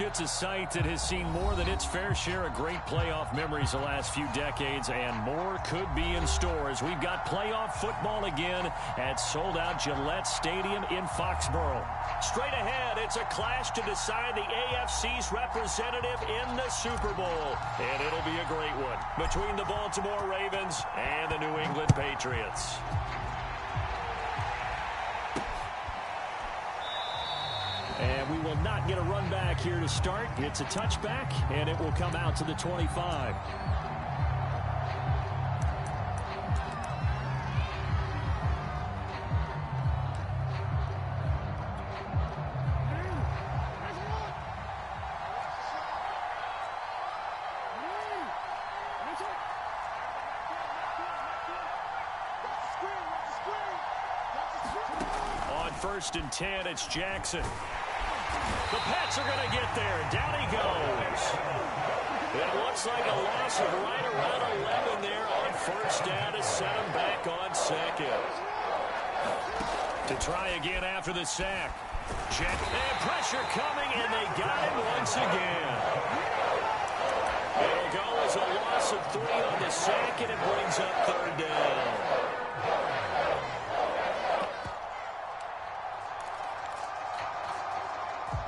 It's a site that has seen more than its fair share of great playoff memories the last few decades, and more could be in store as we've got playoff football again at sold-out Gillette Stadium in Foxborough. Straight ahead, it's a clash to decide the AFC's representative in the Super Bowl, and it'll be a great one between the Baltimore Ravens and the New England Patriots. And we will not get a run back here to start. It's a touchback, and it will come out to the 25. On 1st and 10, it's Jackson. The Pats are going to get there. Down he goes. It looks like a loss of right around 11 there on 1st down to set him back on 2nd. To try again after the sack. Check. And pressure coming, and they got him once again. It'll go as a loss of 3 on the sack, and it brings up 3rd down.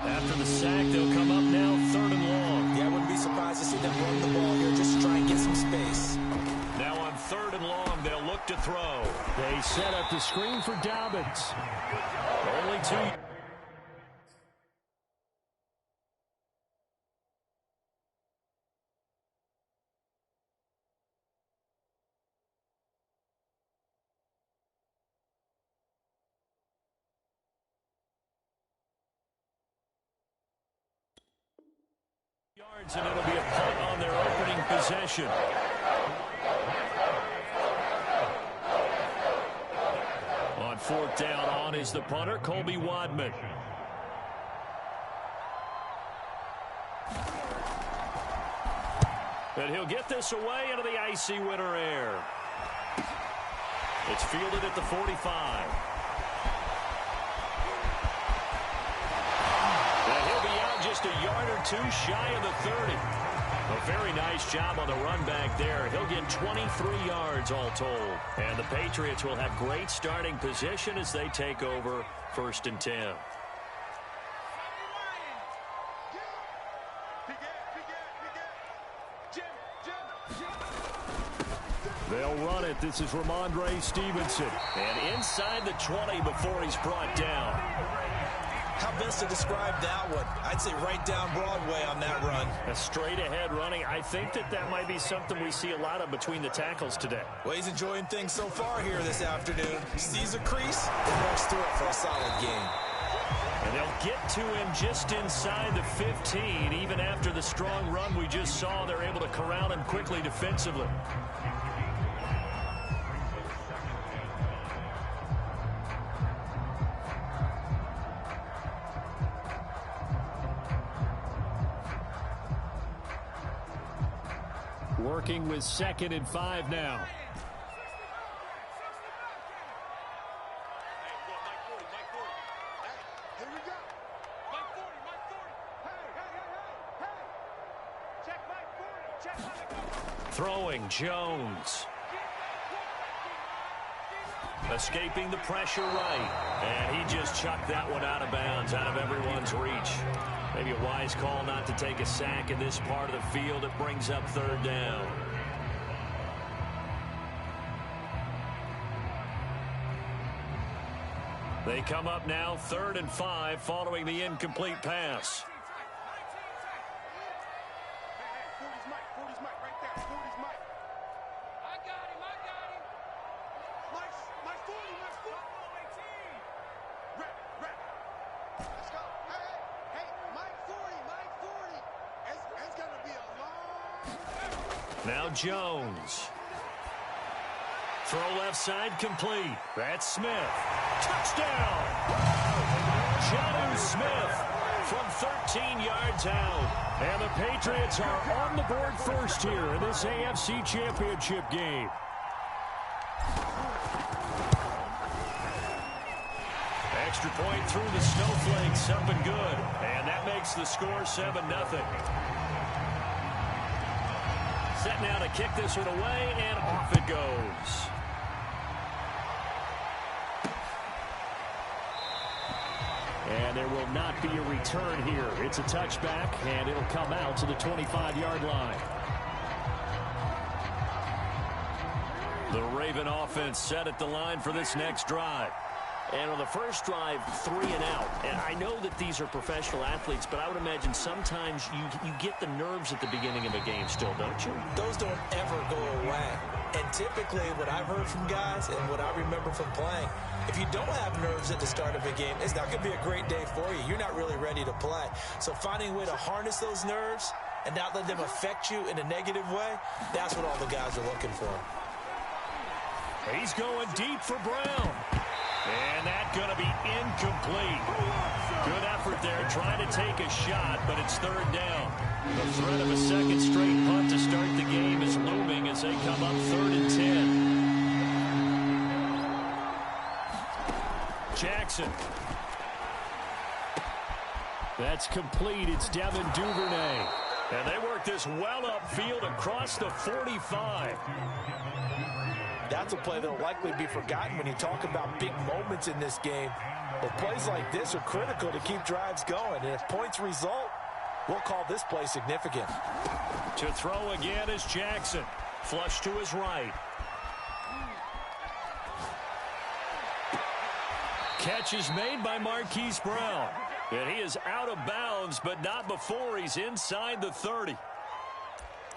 After the sack, they'll come up now 3rd and long. Yeah, I wouldn't be surprised to see them run the ball here just to try and get some space. Now on 3rd and long, they'll look to throw. They set up the screen for Dobbins. Only 2. Yards, and it'll be a punt on their opening possession. On 4th down, on is the punter, Colby Wadman. And he'll get this away into the icy winter air. It's fielded at the 45. Just a yard or 2 shy of the 30. A very nice job on the run back there. He'll get 23 yards all told. And the Patriots will have great starting position as they take over 1st and 10. They'll run it. This is Ramondre Stevenson. And inside the 20 before he's brought down. How best to describe that one? I'd say right down Broadway on that run. A straight ahead running. I think that might be something we see a lot of between the tackles today. Well, he's enjoying things so far here this afternoon. Sees a crease and works through it for a solid game. And they'll get to him just inside the 15. Even after the strong run we just saw, they're able to corral him quickly defensively. Working with 2nd and 5 now. Throwing Jones. Escaping the pressure right. And he just chucked that one out of bounds, out of everyone's reach. Maybe a wise call not to take a sack in this part of the field. It brings up 3rd down. They come up now 3rd and 5 following the incomplete pass. Now Jones. Throw left side complete. That's Smith. Touchdown! Jonnu Smith from 13 yards out. And the Patriots are on the board first here in this AFC Championship game. Extra point through the snowflakes, up and good. And that makes the score 7-0. Set now to kick this one away, and off it goes. And there will not be a return here. It's a touchback, and it'll come out to the 25-yard line. The Raven offense set at the line for this next drive. And on the first drive, 3 and out. And I know that these are professional athletes, but I would imagine sometimes you get the nerves at the beginning of a game still, don't you? Those don't ever go away. And typically what I've heard from guys and what I remember from playing, if you don't have nerves at the start of a game, it's not going to be a great day for you. You're not really ready to play. So finding a way to harness those nerves and not let them affect you in a negative way, that's what all the guys are looking for. He's going deep for Brown. And that's going to be incomplete. Good effort there, trying to take a shot, but it's third down. The threat of a second straight punt to start the game is looming as they come up 3rd and 10. Jackson. That's complete. It's Devin Duvernay. And they work this well upfield across the 45. That's a play that will likely be forgotten when you talk about big moments in this game. But plays like this are critical to keep drives going. And if points result, we'll call this play significant. To throw again is Jackson. Flush to his right. Catch is made by Marquise Brown. And he is out of bounds, but not before he's inside the 30.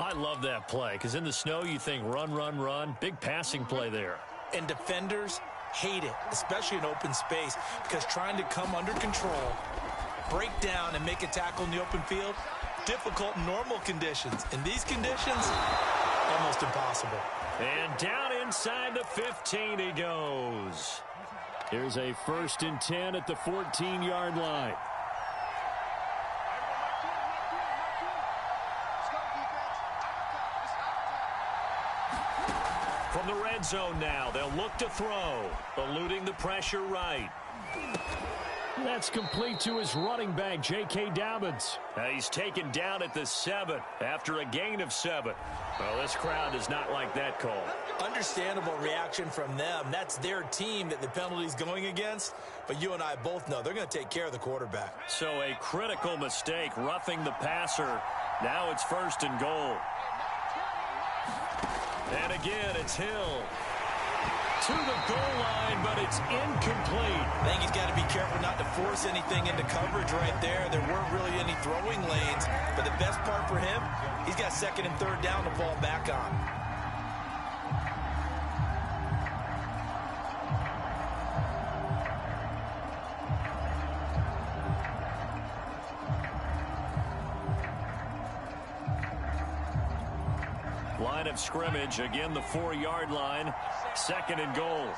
I love that play because in the snow you think run, run, run. Big passing play there. And defenders hate it, especially in open space, because trying to come under control, break down, and make a tackle in the open field, difficult in normal conditions. In these conditions, almost impossible. And down inside the 15 he goes. Here's a 1st and 10 at the 14-yard line. From the red zone now, they'll look to throw, eluding the pressure right. That's complete to his running back, J.K. Dobbins. He's taken down at the 7 after a gain of 7. Well, this crowd does not like that call. Understandable reaction from them. That's their team that the penalty's going against. But you and I both know they're going to take care of the quarterback. So a critical mistake, roughing the passer. Now it's 1st and goal. And again, it's Hill. To the goal line, but it's incomplete. I think he's got to be careful not to force anything into coverage right there. There weren't really any throwing lanes. But the best part for him, he's got 2nd and 3rd down to fall back on. Line of scrimmage, again the 4-yard line. 2nd and goal.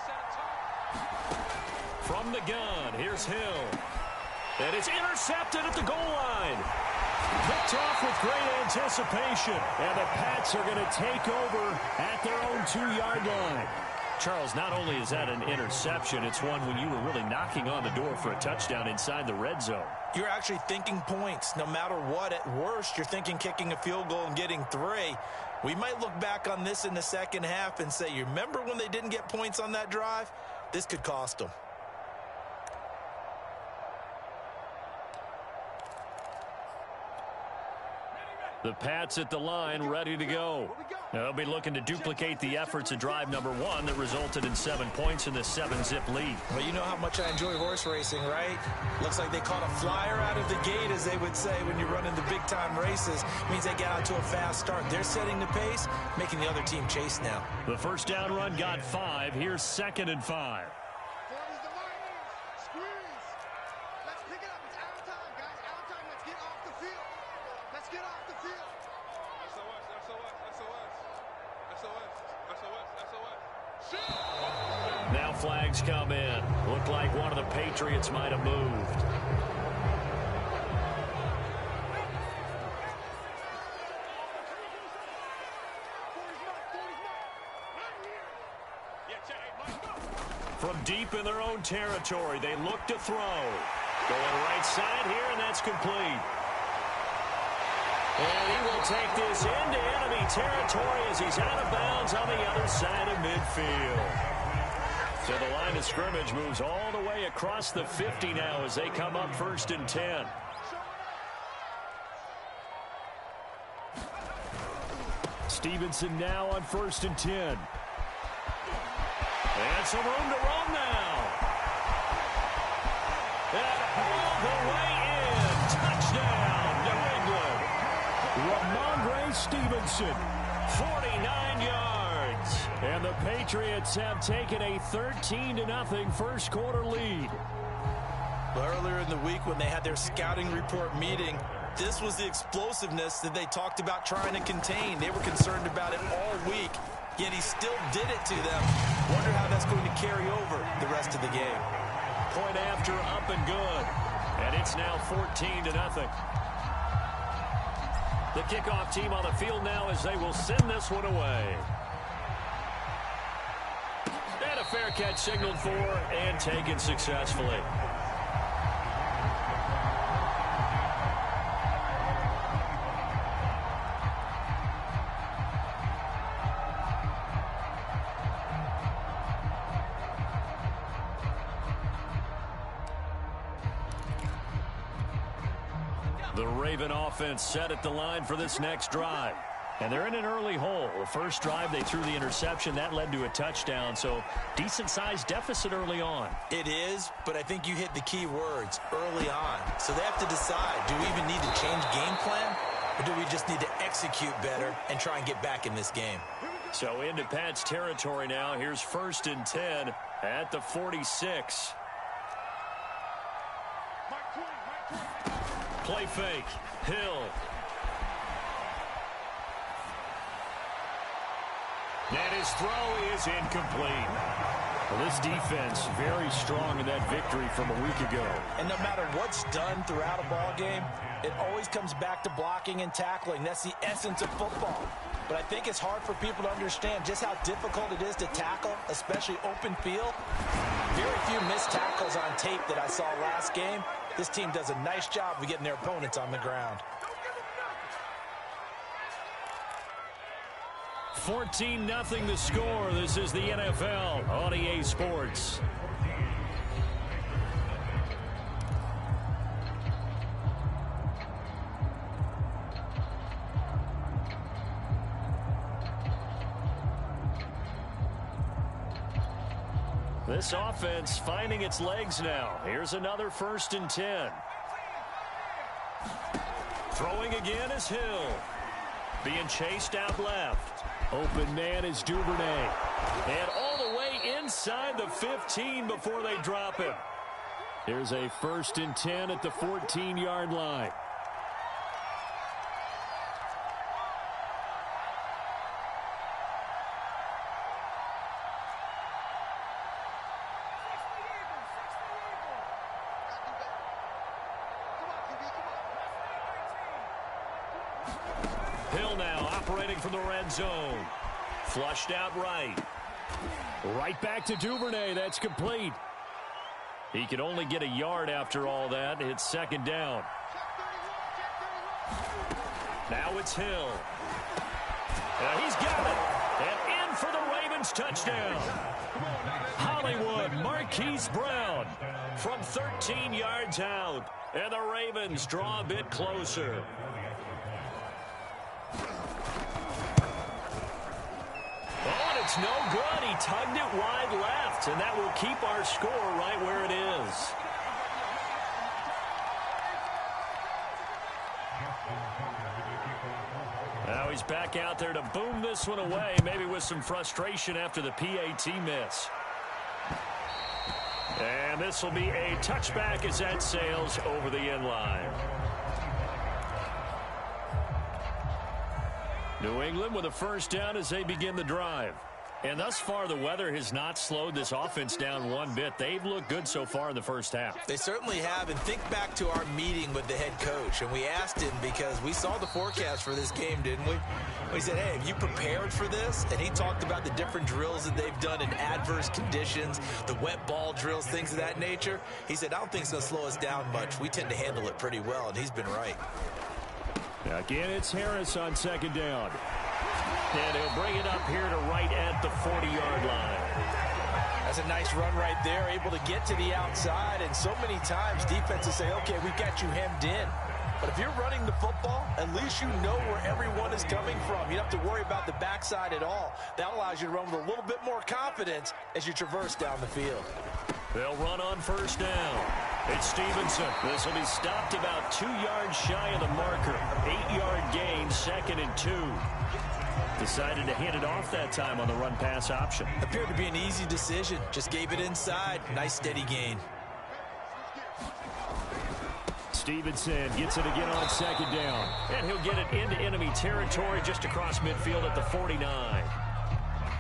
From the gun, here's Hill. And it's intercepted at the goal line. Picked off with great anticipation. And the Pats are going to take over at their own 2-yard line. Charles, not only is that an interception, it's one when you were really knocking on the door for a touchdown inside the red zone. You're actually thinking points. No matter what, at worst, you're thinking kicking a field goal and getting 3. We might look back on this in the second half and say, you remember when they didn't get points on that drive? This could cost them. The Pats at the line, ready to go. They'll be looking to duplicate the efforts of drive number 1 that resulted in 7 points in the 7-zip lead. Well, you know how much I enjoy horse racing, right? Looks like they caught a flyer out of the gate, as they would say when you run into big-time races. Means they get out to a fast start. They're setting the pace, making the other team chase now. The first down run got 5. Here's 2nd and 5. Now flags come in. Looked like one of the Patriots might have moved. From deep in their own territory, they look to throw. Going right side here, and that's complete. And he will take this into enemy territory as he's out of bounds on the other side of midfield. So the line of scrimmage moves all the way across the 50 now as they come up 1st and 10. Stevenson now on 1st and 10. And some room to roam now. And all the way in. Touchdown, New England. Ramondre Stevenson, 49 yards. And the Patriots have taken a 13-0 first quarter lead. Earlier in the week when they had their scouting report meeting, this was the explosiveness that they talked about trying to contain. They were concerned about it all week, yet he still did it to them. Wonder how that's going to carry over the rest of the game. Point after, up and good. And it's now 14-0. The kickoff team on the field now as they will send this one away. And a fair catch signaled for and taken successfully. The Raven offense set at the line for this next drive. And they're in an early hole. The first drive, they threw the interception. That led to a touchdown. So decent-sized deficit early on. It is, but I think you hit the key words, early on. So they have to decide, do we even need to change game plan? Or do we just need to execute better and try and get back in this game? So into Pat's territory now. Here's 1st and 10 at the 46. Play fake. Hill. And his throw is incomplete. Well, this defense very strong in that victory from a week ago. And no matter what's done throughout a ball game, it always comes back to blocking and tackling. That's the essence of football. But I think it's hard for people to understand just how difficult it is to tackle, especially open field. Very few missed tackles on tape that I saw last game. This team does a nice job of getting their opponents on the ground. 14-0 the score. This is the NFL on EA Sports. This offense finding its legs now. Here's another 1st and 10. Throwing again is Hill. Being chased out left. Open man is Duvernay. And all the way inside the 15 before they drop him. Here's a 1st and 10 at the 14-yard line. Hill now operating from the red zone. Flushed out right. Right back to Duvernay. That's complete. He could only get a yard after all that. It's 2nd down. Now it's Hill. He's got it. And in for the Ravens touchdown. Hollywood Marquise Brown from 13 yards out. And the Ravens draw a bit closer. It's no good. He tugged it wide left, and that will keep our score right where it is. Now he's back out there to boom this one away, maybe with some frustration after the PAT miss. And this will be a touchback as that sails over the end line. New England with a 1st down as they begin the drive. And thus far, the weather has not slowed this offense down one bit. They've looked good so far in the first half. They certainly have. And think back to our meeting with the head coach. And we asked him, because we saw the forecast for this game, didn't we? We said, hey, have you prepared for this? And he talked about the different drills that they've done in adverse conditions, the wet ball drills, things of that nature. He said, I don't think it's going to slow us down much. We tend to handle it pretty well, and he's been right. Again, it's Harris on second down. And he'll bring it up here to right at the 40-yard line. That's a nice run right there, able to get to the outside. And so many times defenses say, okay, we've got you hemmed in. But if you're running the football, at least you know where everyone is coming from. You don't have to worry about the backside at all. That allows you to run with a little bit more confidence as you traverse down the field. They'll run on first down. It's Stevenson. This will be stopped about 2 yards shy of the marker. 8-yard gain, 2nd and 2. Decided to hand it off that time on the run-pass option. Appeared to be an easy decision. Just gave it inside. Nice, steady gain. Stevenson gets it again on second down. And he'll get it into enemy territory just across midfield at the 49.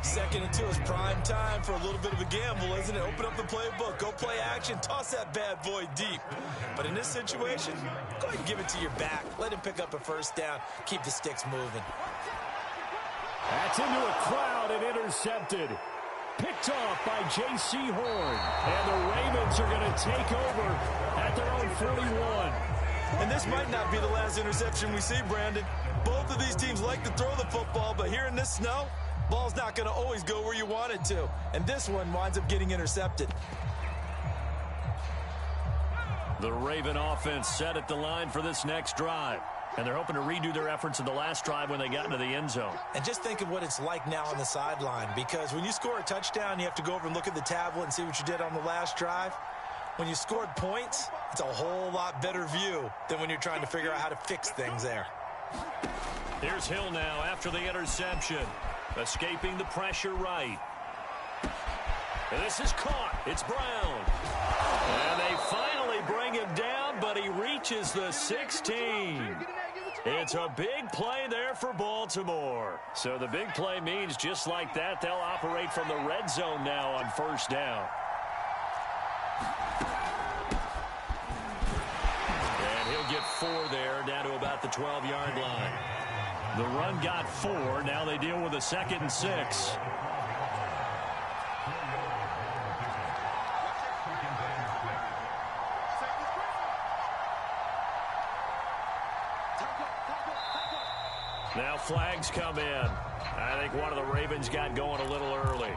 2nd and 2 is prime time for a little bit of a gamble, isn't it? Open up the playbook, go play action, toss that bad boy deep. But in this situation, go ahead and give it to your back. Let him pick up a first down. Keep the sticks moving. That's into a crowd and intercepted. Picked off by J.C. Horn. And the Ravens are going to take over at their own 41. And this might not be the last interception we see, Brandon. Both of these teams like to throw the football, but here in this snow, ball's not going to always go where you want it to. And this one winds up getting intercepted. The Raven offense set at the line for this next drive. And they're hoping to redo their efforts in the last drive when they got into the end zone. And just think of what it's like now on the sideline, because when you score a touchdown, you have to go over and look at the tablet and see what you did on the last drive. When you scored points, it's a whole lot better view than when you're trying to figure out how to fix things there. Here's Hill now after the interception. Escaping the pressure right. And this is caught. It's Brown. And they finally bring him down, but he reaches the 16. It's a big play there for Baltimore. So the big play means just like that, they'll operate from the red zone now on first down. And he'll get 4 there, down to about the 12-yard line. The run got 4. Now they deal with a 2nd and 6. Now flags come in. I think one of the Ravens got going a little early.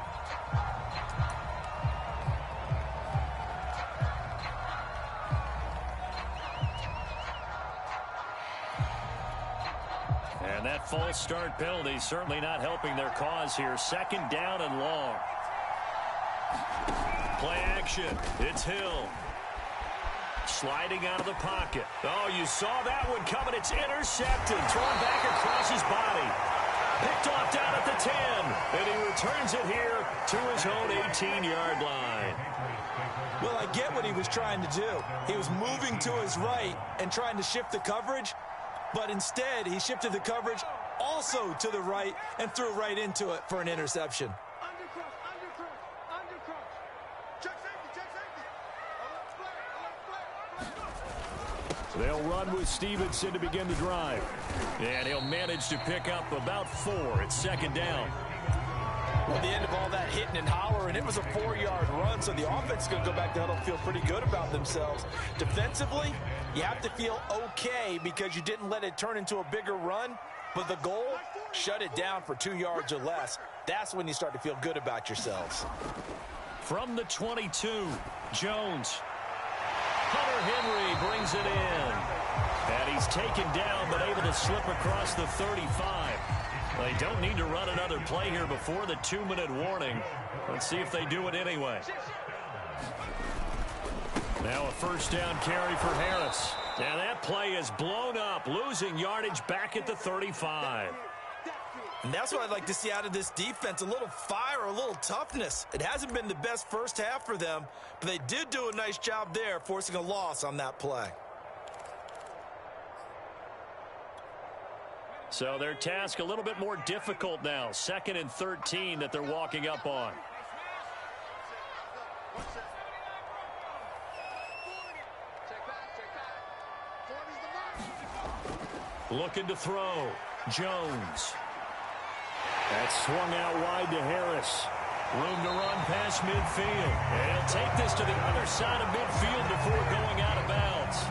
And that false start penalty certainly not helping their cause here. 2nd down and long. Play action. It's Hill. Sliding out of the pocket. Oh, you saw that one coming. It's intercepted. Thrown back across his body. Picked off down at the 10. And he returns it here to his own 18-yard line. Well, I get what he was trying to do. He was moving to his right and trying to shift the coverage. But instead, he shifted the coverage also to the right and threw right into it for an interception. They'll run with Stevenson to begin the drive. And he'll manage to pick up about 4. It's 2nd down. At the end of all that hitting and hollering, it was a 4-yard run, so the offense is going to go back to huddle and feel pretty good about themselves. Defensively, you have to feel okay because you didn't let it turn into a bigger run, but the goal, shut it down for 2 yards or less. That's when you start to feel good about yourselves. From the 22, Jones. Hunter Henry brings it in. And he's taken down, but able to slip across the 35. They don't need to run another play here before the 2-minute warning. Let's see if they do it anyway. Now a first down carry for Harris. And that play is blown up, losing yardage back at the 35. And that's what I'd like to see out of this defense, a little fire, a little toughness. It hasn't been the best first half for them, but they did do a nice job there, forcing a loss on that play. So their task a little bit more difficult now. 2nd and 13 that they're walking up on. Looking to throw. Jones. That's swung out wide to Harris. Room to run past midfield. And he'll take this to the other side of midfield before going out of bounds.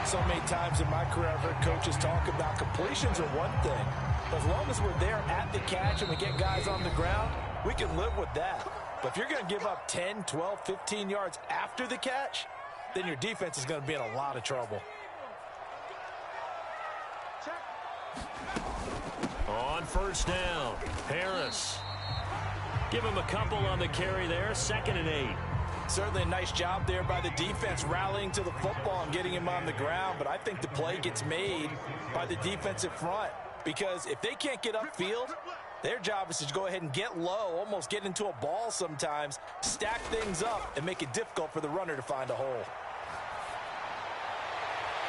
So many times in my career, I've heard coaches talk about completions are one thing. But as long as we're there at the catch and we get guys on the ground, we can live with that. But if you're going to give up 10, 12, 15 yards after the catch, then your defense is going to be in a lot of trouble. On first down, Harris. Give him a couple on the carry there. 2nd and 8. Certainly a nice job there by the defense rallying to the football and getting him on the ground. But I think the play gets made by the defensive front. Because if they can't get upfield, their job is to go ahead and get low, almost get into a ball sometimes, stack things up, and make it difficult for the runner to find a hole.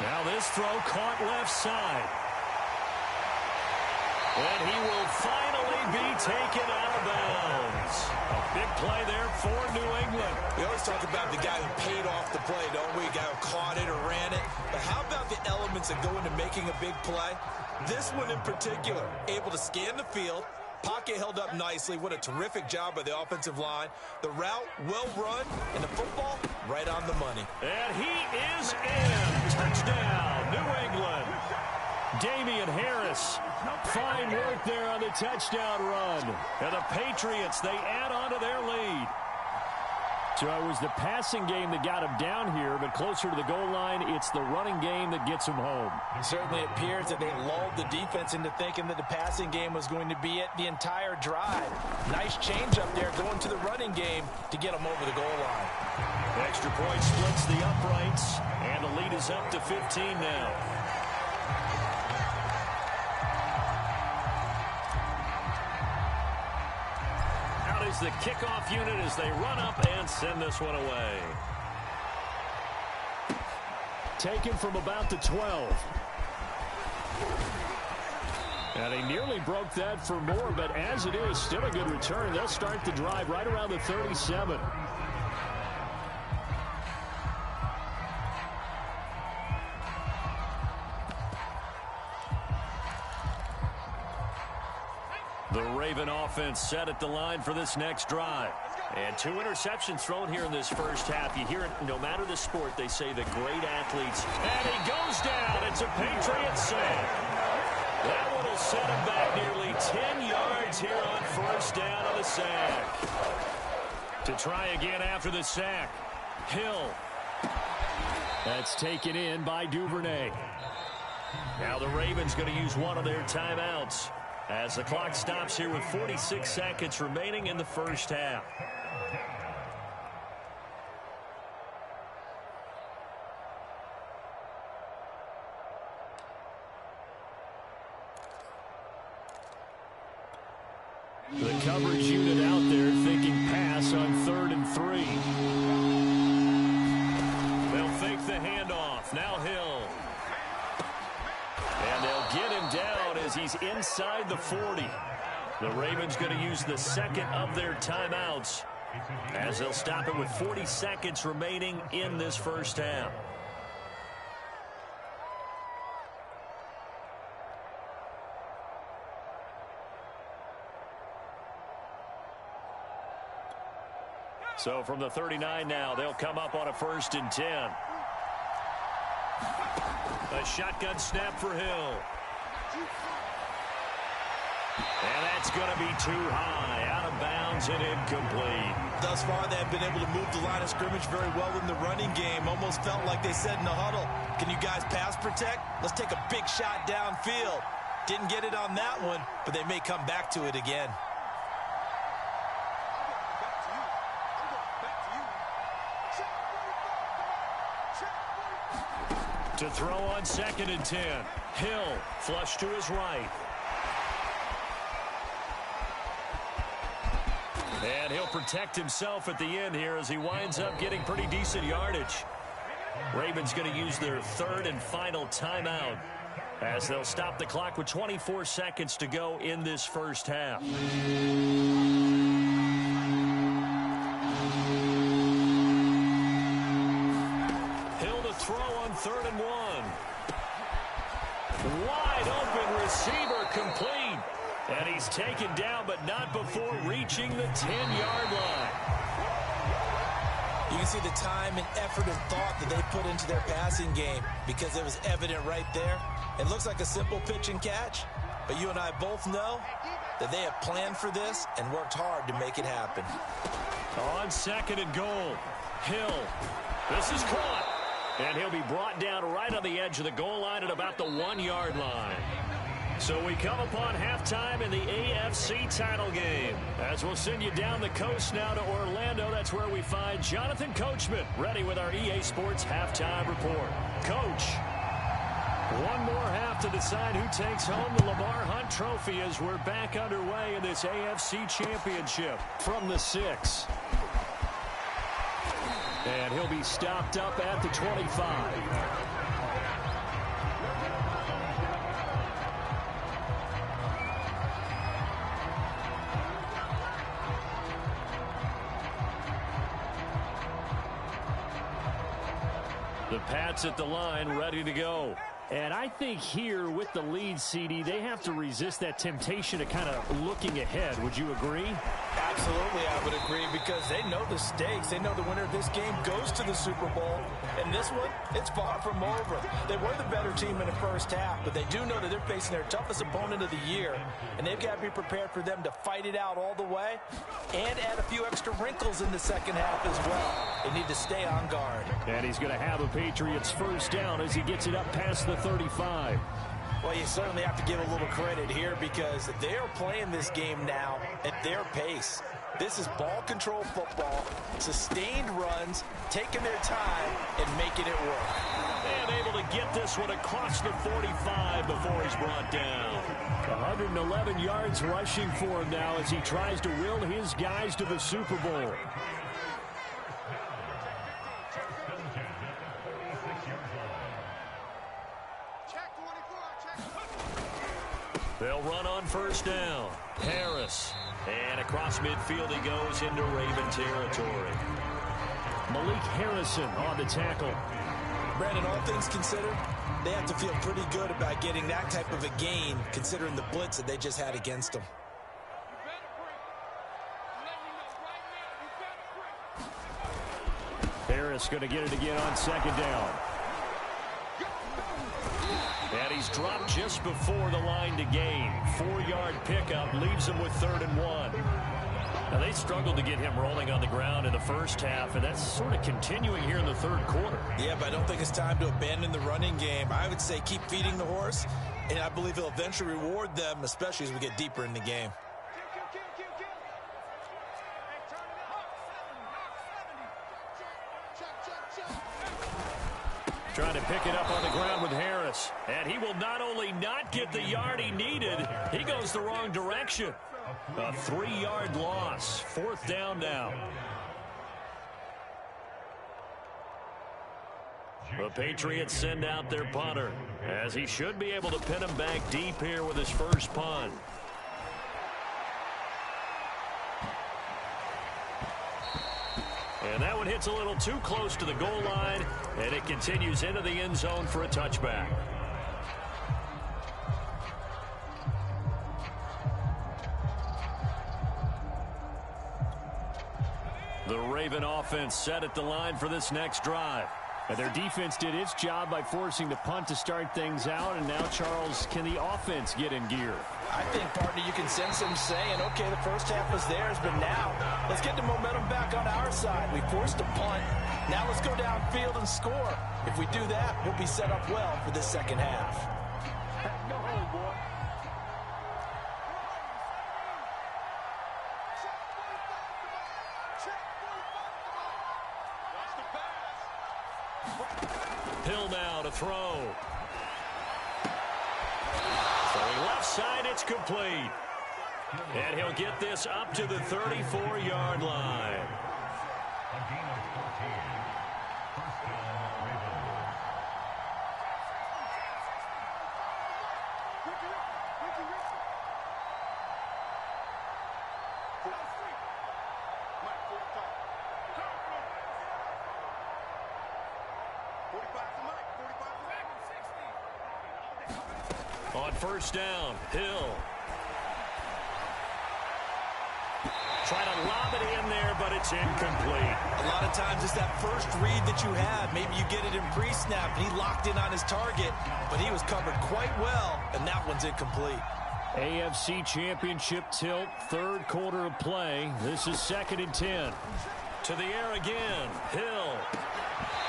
Now this throw caught left side. And he will finally be taken out of bounds. A big play there for New England. We always talk about the guy who paid off the play, don't we? The guy who caught it or ran it. But how about the elements that go into making a big play? This one in particular, able to scan the field, pocket held up nicely. What a terrific job by the offensive line. The route, well run, and the football, right on the money. And he is in. Touchdown, New England. Damian Harris. Fine work there on the touchdown run. And the Patriots, they add on to their lead. So it was the passing game that got him down here, but closer to the goal line, it's the running game that gets him home. It certainly appears that they lulled the defense into thinking that the passing game was going to be it the entire drive. Nice change up there going to the running game to get them over the goal line. Extra point splits the uprights, and the lead is up to 15 now. The kickoff unit as they run up and send this one away. Taken from about the 12. And he nearly broke that for more, but as it is, still a good return. They'll start the drive right around the 37. The Raven offense set at the line for this next drive. And 2 interceptions thrown here in this first half. You hear it no matter the sport, they say the great athletes. And he goes down. It's a Patriot sack. That one will set him back nearly 10 yards here on first down on the sack. To try again after the sack. Hill. That's taken in by Duvernay. Now the Ravens going to use one of their timeouts as the clock stops here with 46 seconds remaining in the first half. The coverage unit out there thinking pass on 3rd and 3. They'll fake the handoff. Now Hill. And they'll get him down as he's inside the 40. The Ravens going to use the second of their timeouts as they'll stop it with 40 seconds remaining in this first half. So from the 39 now, they'll come up on a 1st and 10. A shotgun snap for Hill. And that's going to be too high. Out of bounds and incomplete. Thus far, they have been able to move the line of scrimmage very well in the running game. Almost felt like they said in the huddle, can you guys pass protect? Let's take a big shot downfield. Didn't get it on that one, but they may come back to it again. To throw on 2nd and 10. Hill flush to his right. And he'll protect himself at the end here as he winds up getting pretty decent yardage. Ravens going to use their 3rd and final timeout as they'll stop the clock with 24 seconds to go in this first half. Hill to throw on 3rd and 1. Wide open receiver complete. And he's taken down, but not before reaching the 10-yard line. You can see the time and effort and thought that they put into their passing game because it was evident right there. It looks like a simple pitch and catch, but you and I both know that they have planned for this and worked hard to make it happen. On 2nd and goal, Hill. This is caught. And he'll be brought down right on the edge of the goal line at about the 1-yard line. So we come upon halftime in the AFC title game. As we'll send you down the coast now to Orlando, that's where we find Jonathan Coachman, ready with our EA Sports halftime report. Coach, one more half to decide who takes home the Lamar Hunt Trophy as we're back underway in this AFC Championship from the 6. And he'll be stopped up at the 25. The Pats at the line, ready to go. And I think here with the lead, CD, they have to resist that temptation of kind of looking ahead. Would you agree? Absolutely, I would agree, because they know the stakes. They know the winner of this game goes to the Super Bowl. And this one, it's far from over. They were the better team in the first half, but they do know that they're facing their toughest opponent of the year. And they've got to be prepared for them to fight it out all the way and add a few extra wrinkles in the second half as well. They need to stay on guard. And he's going to have a Patriots first down as he gets it up past the 35. Well, you certainly have to give a little credit here because they are playing this game now at their pace. This is ball control football, sustained runs, taking their time and making it work. And able to get this one across the 45 before he's brought down. 111 yards rushing for him now as he tries to will his guys to the Super Bowl. They'll run on first down. Harris. And across midfield he goes into Raven territory. Malik Harrison on the tackle. Brandon, all things considered, they have to feel pretty good about getting that type of a gain considering the blitz that they just had against them. Harris going to get it again on 2nd down. And he's dropped just before the line to gain. 4-yard pickup leaves him with 3rd and 1. Now, they struggled to get him rolling on the ground in the first half, and that's sort of continuing here in the 3rd quarter. Yeah, but I don't think it's time to abandon the running game. I would say keep feeding the horse, and I believe he'll eventually reward them, especially as we get deeper in the game. Trying to pick it up on the ground with Harris. And he will not only not get the yard he needed, he goes the wrong direction. A 3-yard loss. 4th down now. The Patriots send out their punter, as he should be able to pin him back deep here with his first punt. And that one hits a little too close to the goal line, and it continues into the end zone for a touchback. The Raven offense set at the line for this next drive. And their defense did its job by forcing the punt to start things out. And now, Charles, can the offense get in gear? I think, partner, you can sense them saying, okay, the first half was theirs, but now let's get the momentum back on our side. We forced a punt. Now let's go downfield and score. If we do that, we'll be set up well for the second half. Go home, boy. Hill now to throw. Throwing left side, it's complete. And he'll get this up to the 34-yard line. On first down, Hill. Try to lob it in there, but it's incomplete. A lot of times it's that first read that you have. Maybe you get it in pre-snap, and he locked in on his target, but he was covered quite well, and that one's incomplete. AFC Championship tilt, third quarter of play. This is 2nd and 10. To the air again, Hill.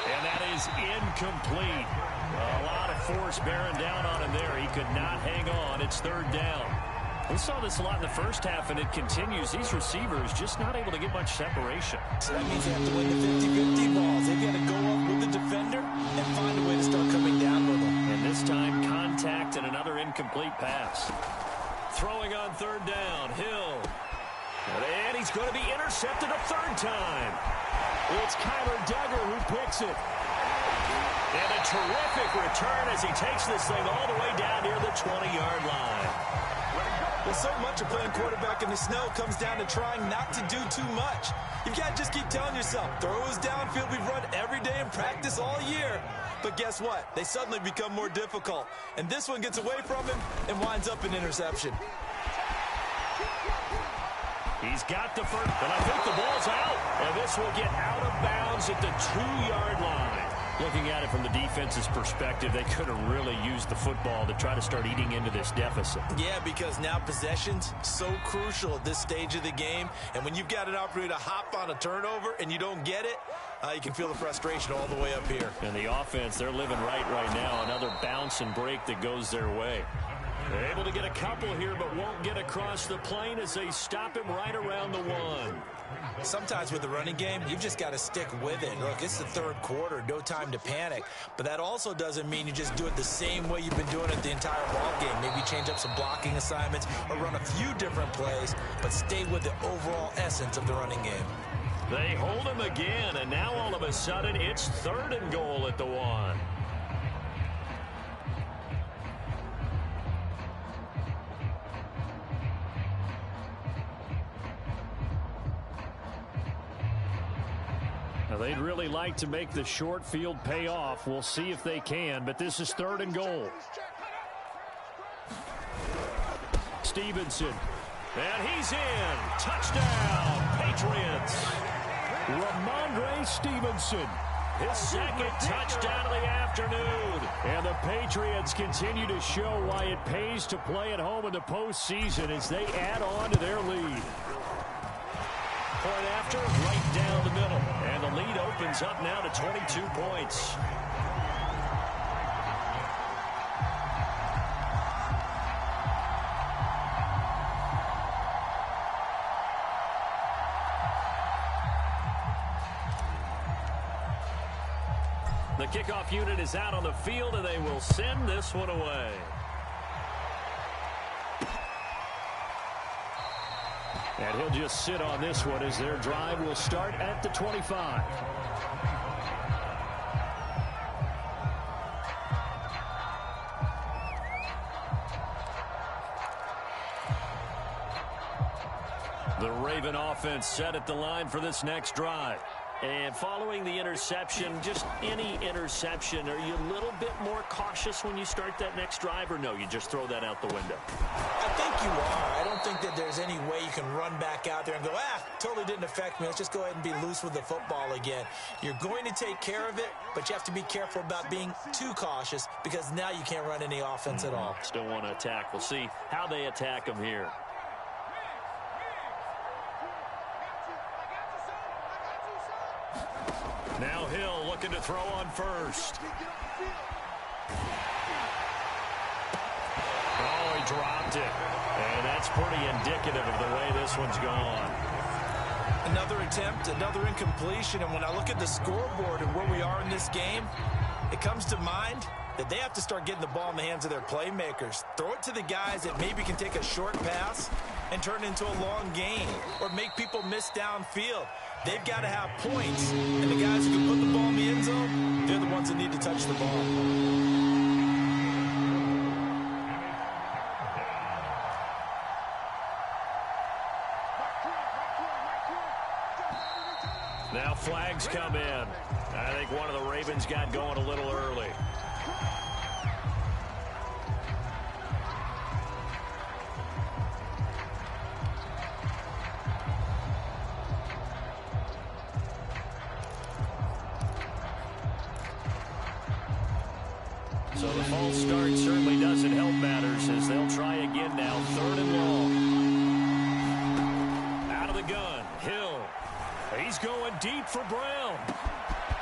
And that is incomplete. A lot of force bearing down on him there. He could not hang on. It's 3rd down. We saw this a lot in the first half, and it continues. These receivers just not able to get much separation. So that means they have to win the 50-50 balls. They've got to go up with the defender and find a way to start coming down with them. And this time, contact and another incomplete pass. Throwing on 3rd down, Hill. And he's going to be intercepted a 3rd time. It's Kyler Duggar who picks it. And a terrific return as he takes this thing all the way down near the 20-yard line. Well, so much of playing quarterback in the snow comes down to trying not to do too much. You've got to just keep telling yourself, throws downfield we've run every day in practice all year. But guess what? They suddenly become more difficult. And this one gets away from him and winds up an interception. He's got the first, and I think the ball's out. And this will get out of bounds at the 2-yard line. Looking at it from the defense's perspective, they could have really used the football to try to start eating into this deficit. Yeah, because now possession's so crucial at this stage of the game. And when you've got an opportunity to hop on a turnover and you don't get it, you can feel the frustration all the way up here. And the offense, they're living right now. Another bounce and break that goes their way. They're able to get a couple here, but won't get across the plane as they stop him right around the 1. Sometimes with the running game, you've just got to stick with it. Look, it's the 3rd quarter, no time to panic. But that also doesn't mean you just do it the same way you've been doing it the entire ball game. Maybe change up some blocking assignments or run a few different plays, but stay with the overall essence of the running game. They hold him again, and now all of a sudden it's 3rd and goal at the 1. Now, they'd really like to make the short field pay off. We'll see if they can, but this is 3rd and goal. Stevenson. And he's in. Touchdown, Patriots. Ramondre Stevenson. His 2nd touchdown of the afternoon. And the Patriots continue to show why it pays to play at home in the postseason as they add on to their lead. Point after, right down the middle. And the lead opens up now to 22 points. The kickoff unit is out on the field, and they will send this one away. And he'll just sit on this one as their drive will start at the 25. The Raven offense set at the line for this next drive. And following the interception, just any interception, are you a little bit more cautious when you start that next drive, or no, you just throw that out the window? I think you are. I don't think that there's any way you can run back out there and go, totally didn't affect me. Let's just go ahead and be loose with the football again. You're going to take care of it, but you have to be careful about being too cautious because now you can't run any offense at all. Still want to attack. We'll see how they attack them here. Now Hill looking to throw on first. Oh, he dropped it. And that's pretty indicative of the way this one's gone. Another attempt, another incompletion. And when I look at the scoreboard and where we are in this game, it comes to mind that they have to start getting the ball in the hands of their playmakers. Throw it to the guys that maybe can take a short pass and turn it into a long gain or make people miss downfield. They've got to have points, and the guys who can put the ball in the end zone, they're the ones that need to touch the ball. Now flags come in. I think one of the Ravens got going a little early. So the false start certainly doesn't help matters as they'll try again now. 3rd and long. Out of the gun. Hill. He's going deep for Brown.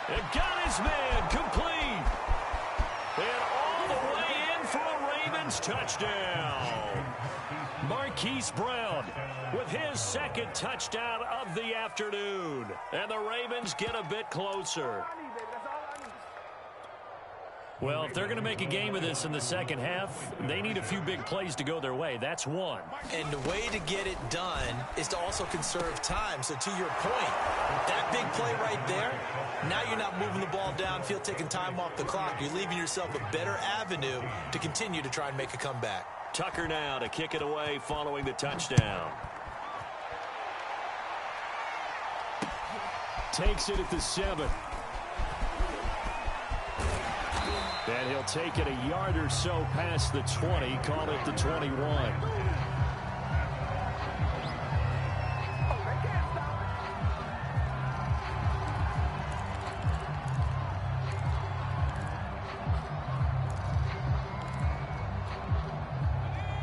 And got his man complete. And all the way in for a Ravens touchdown. Marquise Brown with his 2nd touchdown of the afternoon. And the Ravens get a bit closer. Well, if they're going to make a game of this in the second half, they need a few big plays to go their way. That's one. And the way to get it done is to also conserve time. So to your point, that big play right there, now you're not moving the ball downfield, taking time off the clock. You're leaving yourself a better avenue to continue to try and make a comeback. Tucker now to kick it away following the touchdown. Takes it at the 7. And he'll take it a yard or so past the 20, call it the 21.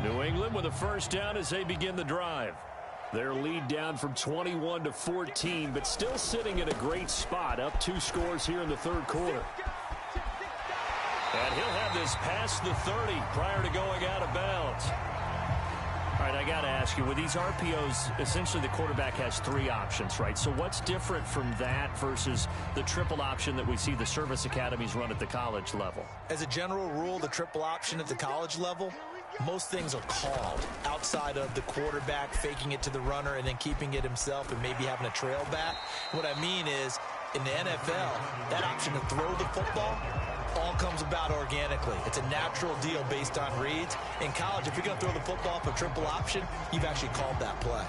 New England with a first down as they begin the drive. Their lead down from 21 to 14, but still sitting in a great spot, up 2 scores here in the 3rd quarter. And he'll have this past the 30 prior to going out of bounds. All right, I got to ask you, with these RPOs, essentially the quarterback has 3 options, right? So what's different from that versus the triple option that we see the service academies run at the college level? As a general rule, the triple option at the college level, most things are called outside of the quarterback faking it to the runner and then keeping it himself and maybe having a trail back. What I mean is, in the NFL, that option to throw the football all comes about organically. It's a natural deal based on reads. In college, if you're going to throw the football for triple option, you've actually called that play.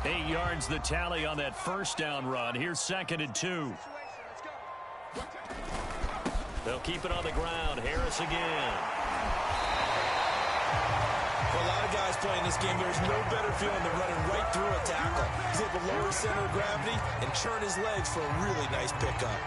Eight yards the tally on that first down run. Here's 2nd and 2. They'll keep it on the ground. Harris again. For a lot of guys playing this game, there's no better feeling than running right through a tackle. He's able to lower his center of gravity and churn his legs for a really nice pickup.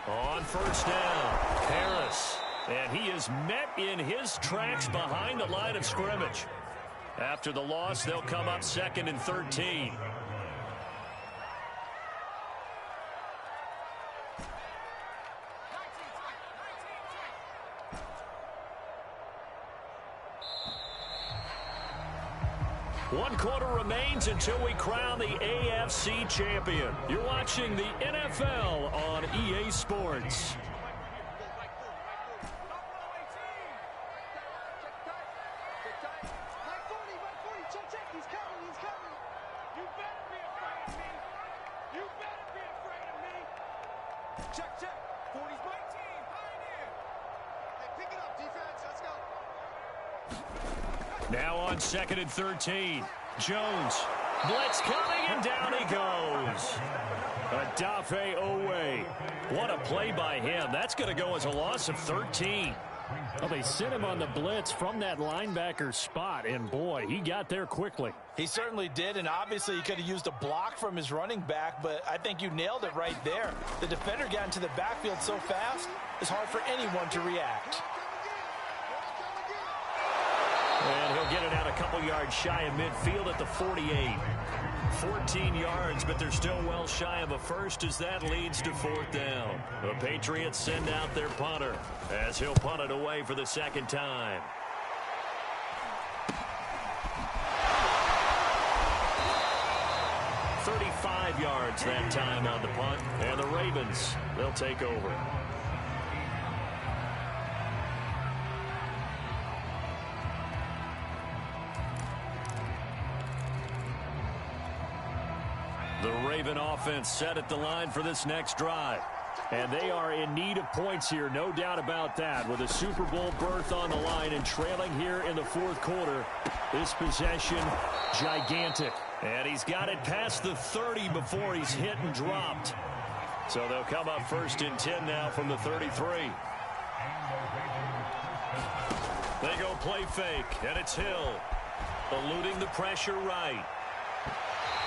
On first down, Harris. And he is met in his tracks behind the line of scrimmage. After the loss, they'll come up 2nd and 13. One quarter remains until we crown the AFC champion. You're watching the NFL on EA Sports. Now on 2nd and 13. Jones. Blitz coming, and down he goes. Adafe Owe. What a play by him. That's going to go as a loss of 13. Well, they sent him on the blitz from that linebacker spot, and boy, he got there quickly. He certainly did, and obviously he could have used a block from his running back, but I think you nailed it right there. The defender got into the backfield so fast, it's hard for anyone to react. And he'll get it out a couple yards shy of midfield at the 48. 14 yards, but they're still well shy of a first as that leads to 4th down. The Patriots send out their punter as he'll punt it away for the 2nd time. "35 yards that time on the punt, and the Ravens, they'll take over. The Raven offense set at the line for this next drive. And they are in need of points here, no doubt about that. With a Super Bowl berth on the line and trailing here in the fourth quarter, this possession, gigantic. And he's got it past the 30 before he's hit and dropped. So they'll come up 1st and 10 now from the 33. They go play fake, and it's Hill. Eluding the pressure right.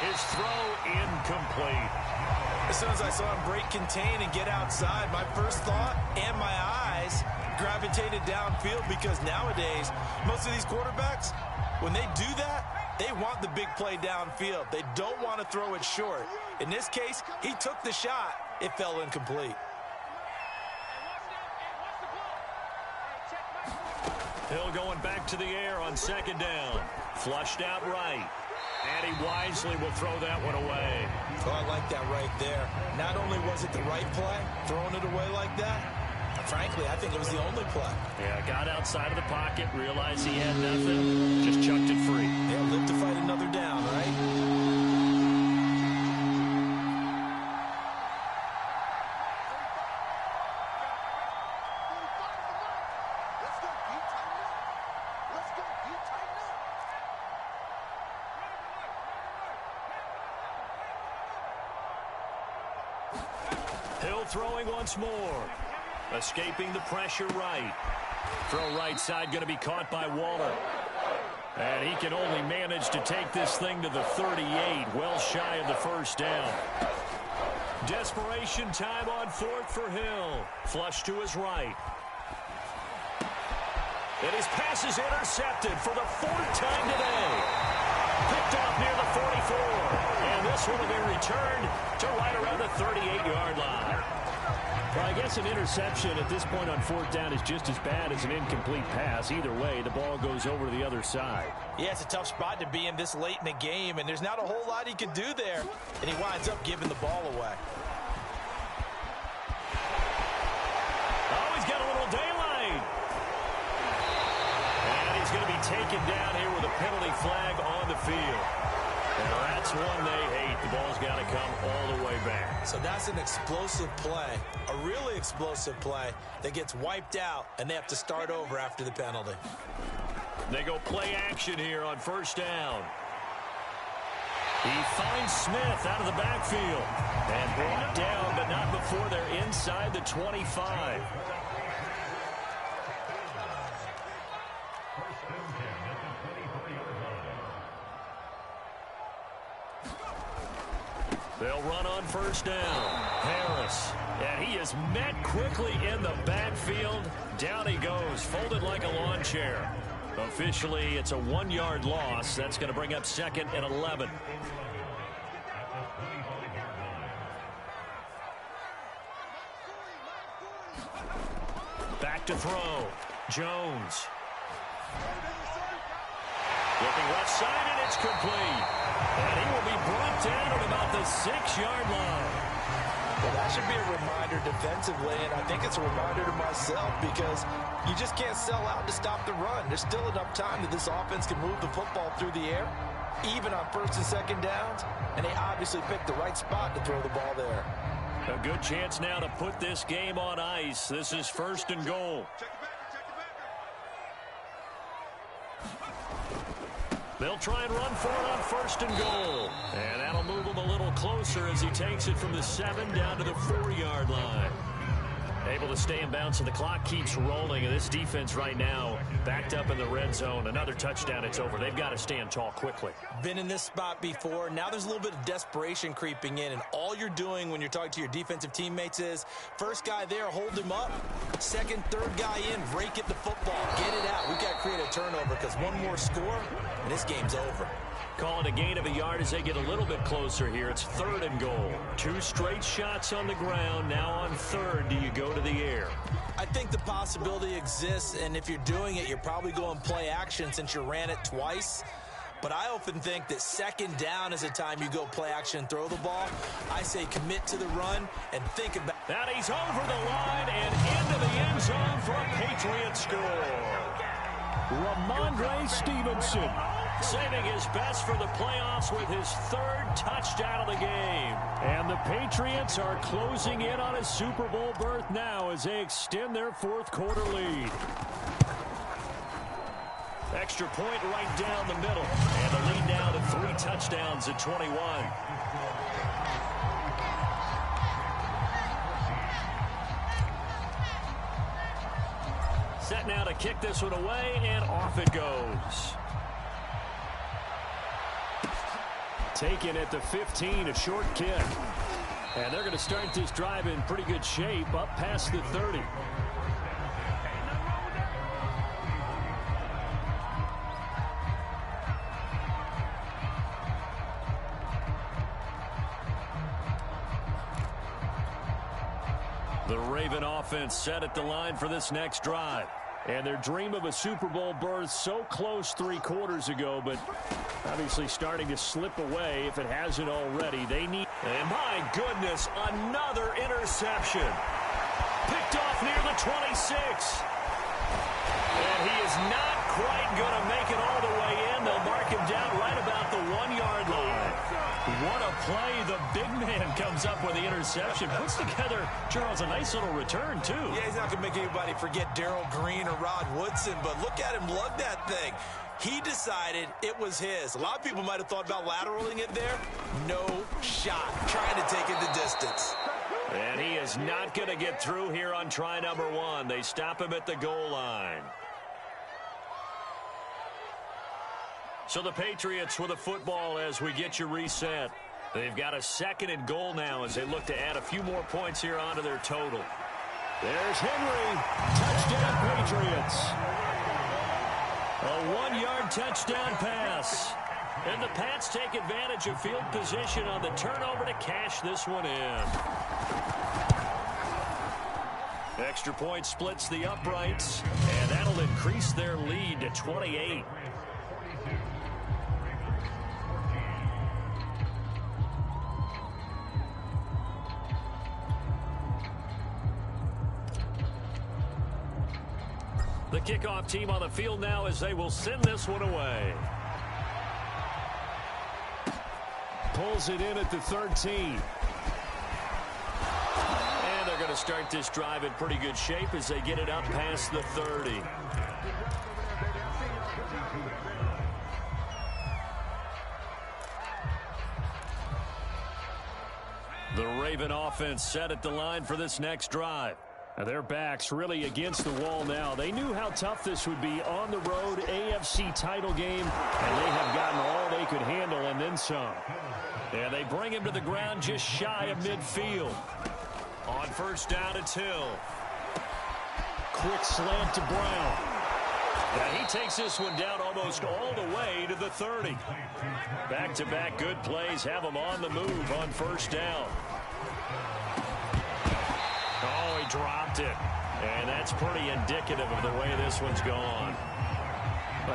His throw incomplete. As soon as I saw him break contain and get outside, my first thought and my eyes gravitated downfield, because nowadays, most of these quarterbacks, when they do that, they want the big play downfield. They don't want to throw it short. In this case, he took the shot. It fell incomplete. Hill going back to the air on 2nd down. Flushed out right. And he wisely will throw that one away. Oh, I like that right there. Not only was it the right play, throwing it away like that, frankly, I think it was the only play. Yeah, got outside of the pocket, realized he had nothing, just chucked it free. They'll live to fight another down, right? Hill throwing once more. Escaping the pressure right. Throw right side going to be caught by Waller. And he can only manage to take this thing to the 38, well shy of the 1st down. Desperation time on 4th for Hill. Flush to his right. And his pass is intercepted for the 4th time today. Picked off near the 44. And this one will be returned to right around the 38-yard line. Well, I guess an interception at this point on 4th down is just as bad as an incomplete pass. Either way, the ball goes over to the other side. Yeah, it's a tough spot to be in this late in the game, and there's not a whole lot he could do there. And he winds up giving the ball away. Oh, he's got a little daylight. And he's going to be taken down here with a penalty flag on the field. And that's one they hate. The ball's got to come all the way back. So that's an explosive play, a really explosive play that gets wiped out, and they have to start over after the penalty. They go play action here on 1st down. He finds Smith out of the backfield and brought down, but not before they're inside the 25. They'll run on 1st down. Harris. And he is met quickly in the backfield. Down he goes, folded like a lawn chair. Officially, it's a 1-yard loss. That's going to bring up 2nd and 11. Back to throw. Jones. Looking left side, and it's complete. And he will be brought down at about the 6-yard line. Well, that should be a reminder defensively, and I think it's a reminder to myself, because you just can't sell out to stop the run. There's still enough time that this offense can move the football through the air, even on 1st and 2nd downs, and they obviously picked the right spot to throw the ball there. A good chance now to put this game on ice. This is 1st and goal. They'll try and run for it on 1st and goal. And that'll move him a little closer as he takes it from the 7 down to the 4-yard line. Able to stay in bounds, and the clock keeps rolling. And this defense right now backed up in the red zone. Another touchdown, it's over. They've got to stand tall quickly. Been in this spot before. Now there's a little bit of desperation creeping in, and all you're doing when you're talking to your defensive teammates is, first guy there, hold him up. Second, third guy in, rake at the football. Get it out. We've got to create a turnover, because one more score, and this game's over. Calling a gain of a yard as they get a little bit closer here. It's 3rd and goal. 2 straight shots on the ground. Now on 3rd, do you go to the air? I think the possibility exists, and if you're doing it, you're probably going play action since you ran it twice. But I often think that 2nd down is a time you go play action and throw the ball. I say commit to the run and think about it. That he's over the line and into the end zone for a Patriot score. Ramondre Stevenson saving his best for the playoffs with his third touchdown of the game. And the Patriots are closing in on a Super Bowl berth now as they extend their fourth quarter lead. Extra point right down the middle. And the lead now to 3 touchdowns at 21. Set now to kick this one away, and off it goes. Taken at the 15, a short kick. And they're going to start this drive in pretty good shape, up past the 30. The Raven offense set at the line for this next drive. And their dream of a Super Bowl berth so close 3 quarters ago, but obviously starting to slip away if it hasn't already. They need... And my goodness, another interception. Picked off near the 26. And he is not quite going to make it all the way in. They'll mark him down right about the 1-yard line. What a play. The big man comes up with the interception. Puts together, Charles, a nice little return, too. Yeah, he's not going to make anybody forget Darrell Green or Rod Woodson, but look at him lug that thing. He decided it was his. A lot of people might have thought about lateraling it there. No shot. Trying to take it the distance. And he is not going to get through here on try number 1. They stop him at the goal line. So the Patriots with a football as we get you reset. They've got a 2nd and goal now as they look to add a few more points here onto their total. There's Henry. Touchdown, Patriots. A 1-yard touchdown pass. And the Pats take advantage of field position on the turnover to cash this one in. Extra point splits the uprights, and that'll increase their lead to 28. The kickoff team on the field now as they will send this one away. Pulls it in at the 13. And they're going to start this drive in pretty good shape as they get it up past the 30. The Raven offense set at the line for this next drive. Their backs really against the wall now. They knew how tough this would be on the road, AFC title game, and they have gotten all they could handle and then some. And they bring him to the ground just shy of midfield. On first down, it's Hill. Quick slant to Brown. And he takes this one down almost all the way to the 30. Back-to-back good plays have him on the move on first down. Oh, he dropped it. And that's pretty indicative of the way this one's gone.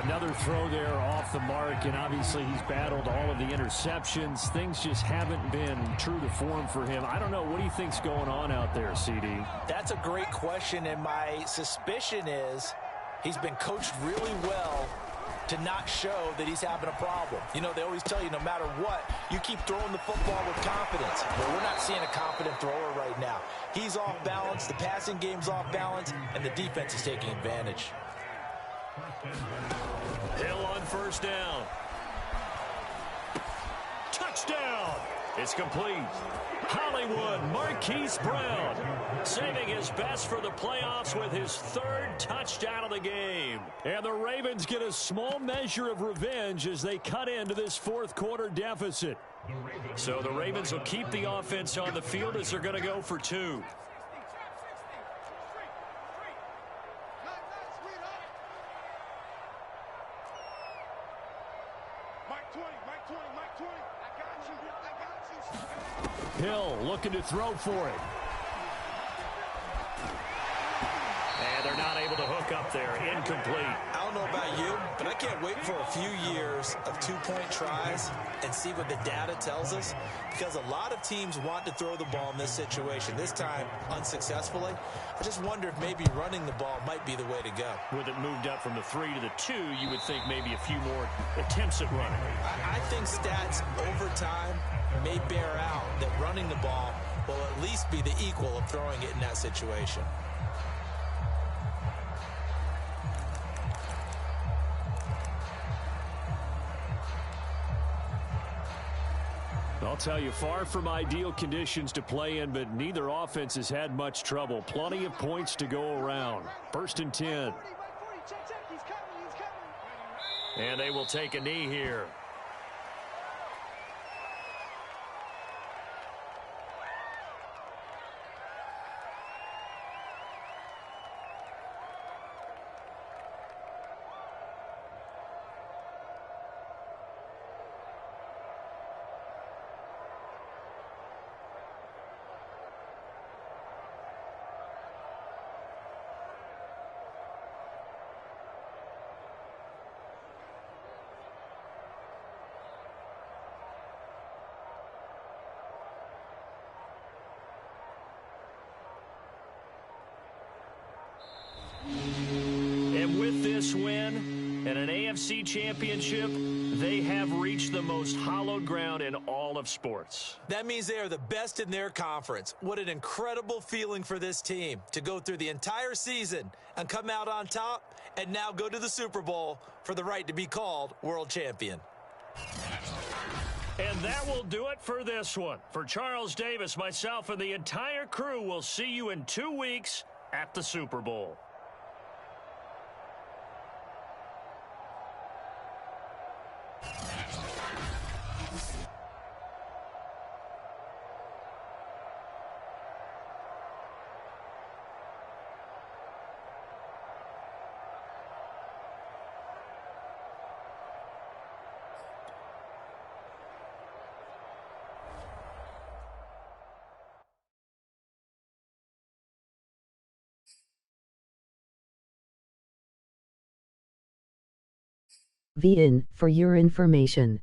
Another throw there off the mark, and obviously he's battled all of the interceptions. Things just haven't been true to form for him. I don't know. What do you think's going on out there, CD? That's a great question, and my suspicion is he's been coached really well to not show that he's having a problem. You know, they always tell you no matter what, you keep throwing the football with confidence. Well, we're not seeing a confident thrower right now. He's off balance, the passing game's off balance, and the defense is taking advantage. Hill on first down. Touchdown! It's complete. Hollywood, Marquise Brown, saving his best for the playoffs with his 3rd touchdown of the game. And the Ravens get a small measure of revenge as they cut into this 4th quarter deficit. So the Ravens will keep the offense on the field as they're going to go for 2. Hill looking to throw for it. And they're not able to hook up there. Incomplete. Out don't know about you, but I can't wait for a few years of two-point tries and see what the data tells us, because a lot of teams want to throw the ball in this situation, this time unsuccessfully. I just wonder if maybe running the ball might be the way to go. With it moved up from the 3 to the 2, you would think maybe a few more attempts at running. I think stats over time may bear out that running the ball will at least be the equal of throwing it in that situation. I'll tell you, far from ideal conditions to play in, but neither offense has had much trouble. Plenty of points to go around. 1st and 10. And they will take a knee here. And with this win and an AFC championship, they have reached the most hallowed ground in all of sports. That means they are the best in their conference. What an incredible feeling for this team to go through the entire season and come out on top and now go to the Super Bowl for the right to be called world champion. And that will do it for this one. For Charles Davis, myself, and the entire crew, will see you in 2 weeks at the Super Bowl. VN, for your information.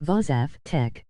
Vozav Tech.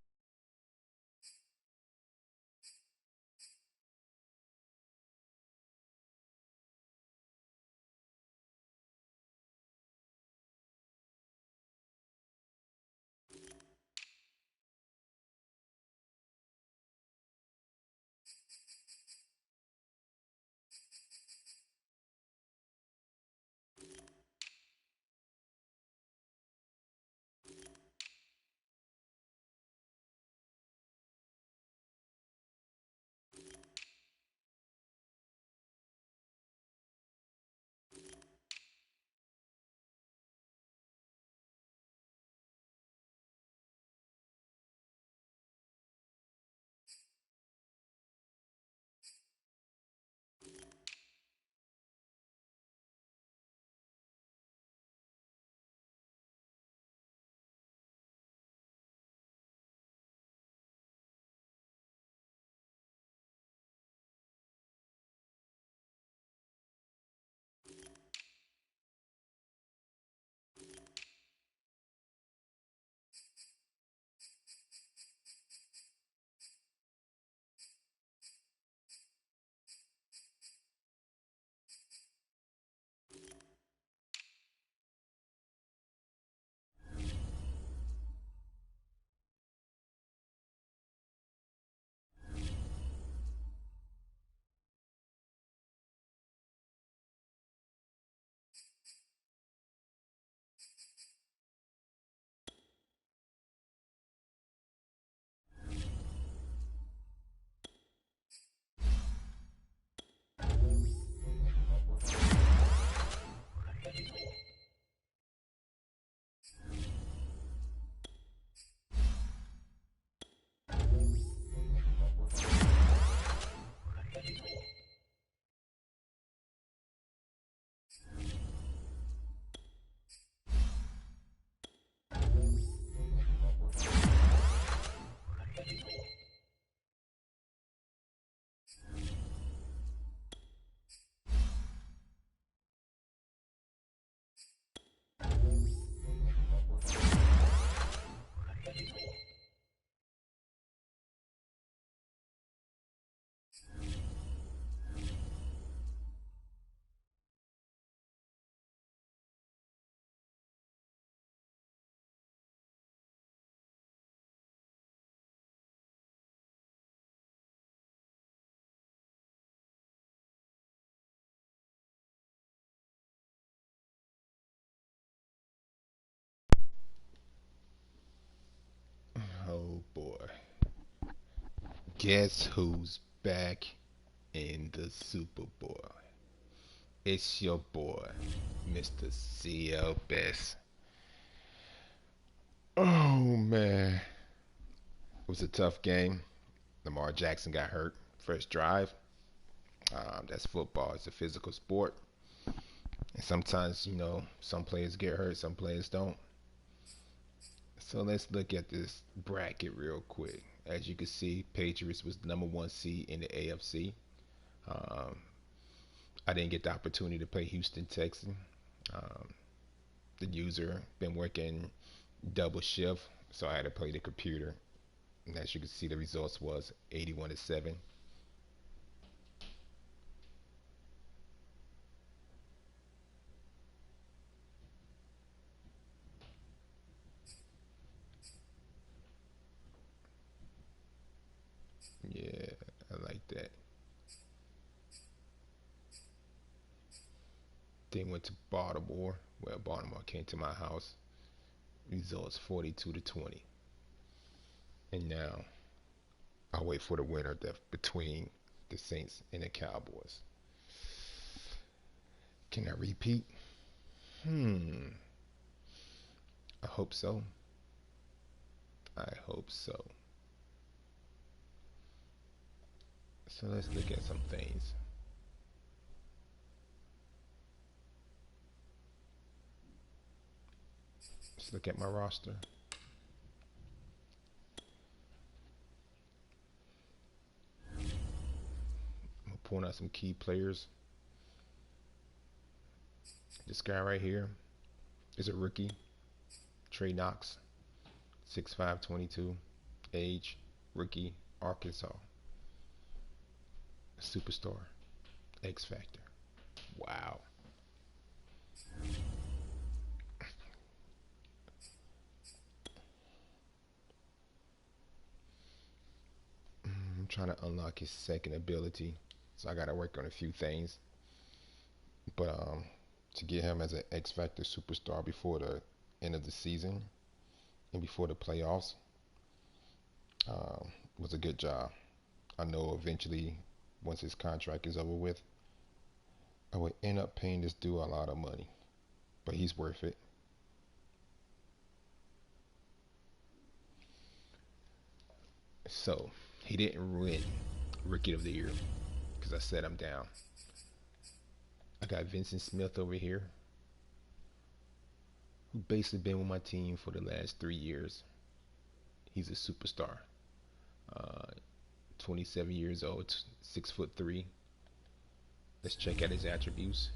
Oh boy. Guess who's back in the Super Bowl? It's your boy, Mr. CL Best. Oh man. It was a tough game. Lamar Jackson got hurt first drive. That's football. It's a physical sport. And sometimes, some players get hurt, some players don't. So let's look at this bracket real quick. As you can see, Patriots was the number one seed in the AFC. Um, I didn't get the opportunity to play Houston, Texas. Um, the user been working double shift, so I had to play the computer. And as you can see, the results was 81-7. Yeah, I like that. Then went to Baltimore. Well, Baltimore came to my house. Results 42-20. And now I'll wait for the winner between the Saints and the Cowboys. Can I repeat? Hmm. I hope so. I hope so. So let's look at some things. Let's look at my roster. I'm pulling out some key players. This guy right here is a rookie, Trey Knox. 6'5", 22, age, rookie, Arkansas, superstar, X Factor. Wow. I'm trying to unlock his second ability, so I got to work on a few things. But to get him as an X Factor superstar before the end of the season and before the playoffs was a good job. I know eventually, once his contract is over with, I would end up paying this dude a lot of money, but he's worth it. So he didn't win Rookie of the Year because I set him down. I got Vincent Smith over here, who basically been with my team for the last 3 years. He's a superstar. Uh, 27 years old, 6'3". Let's check out his attributes.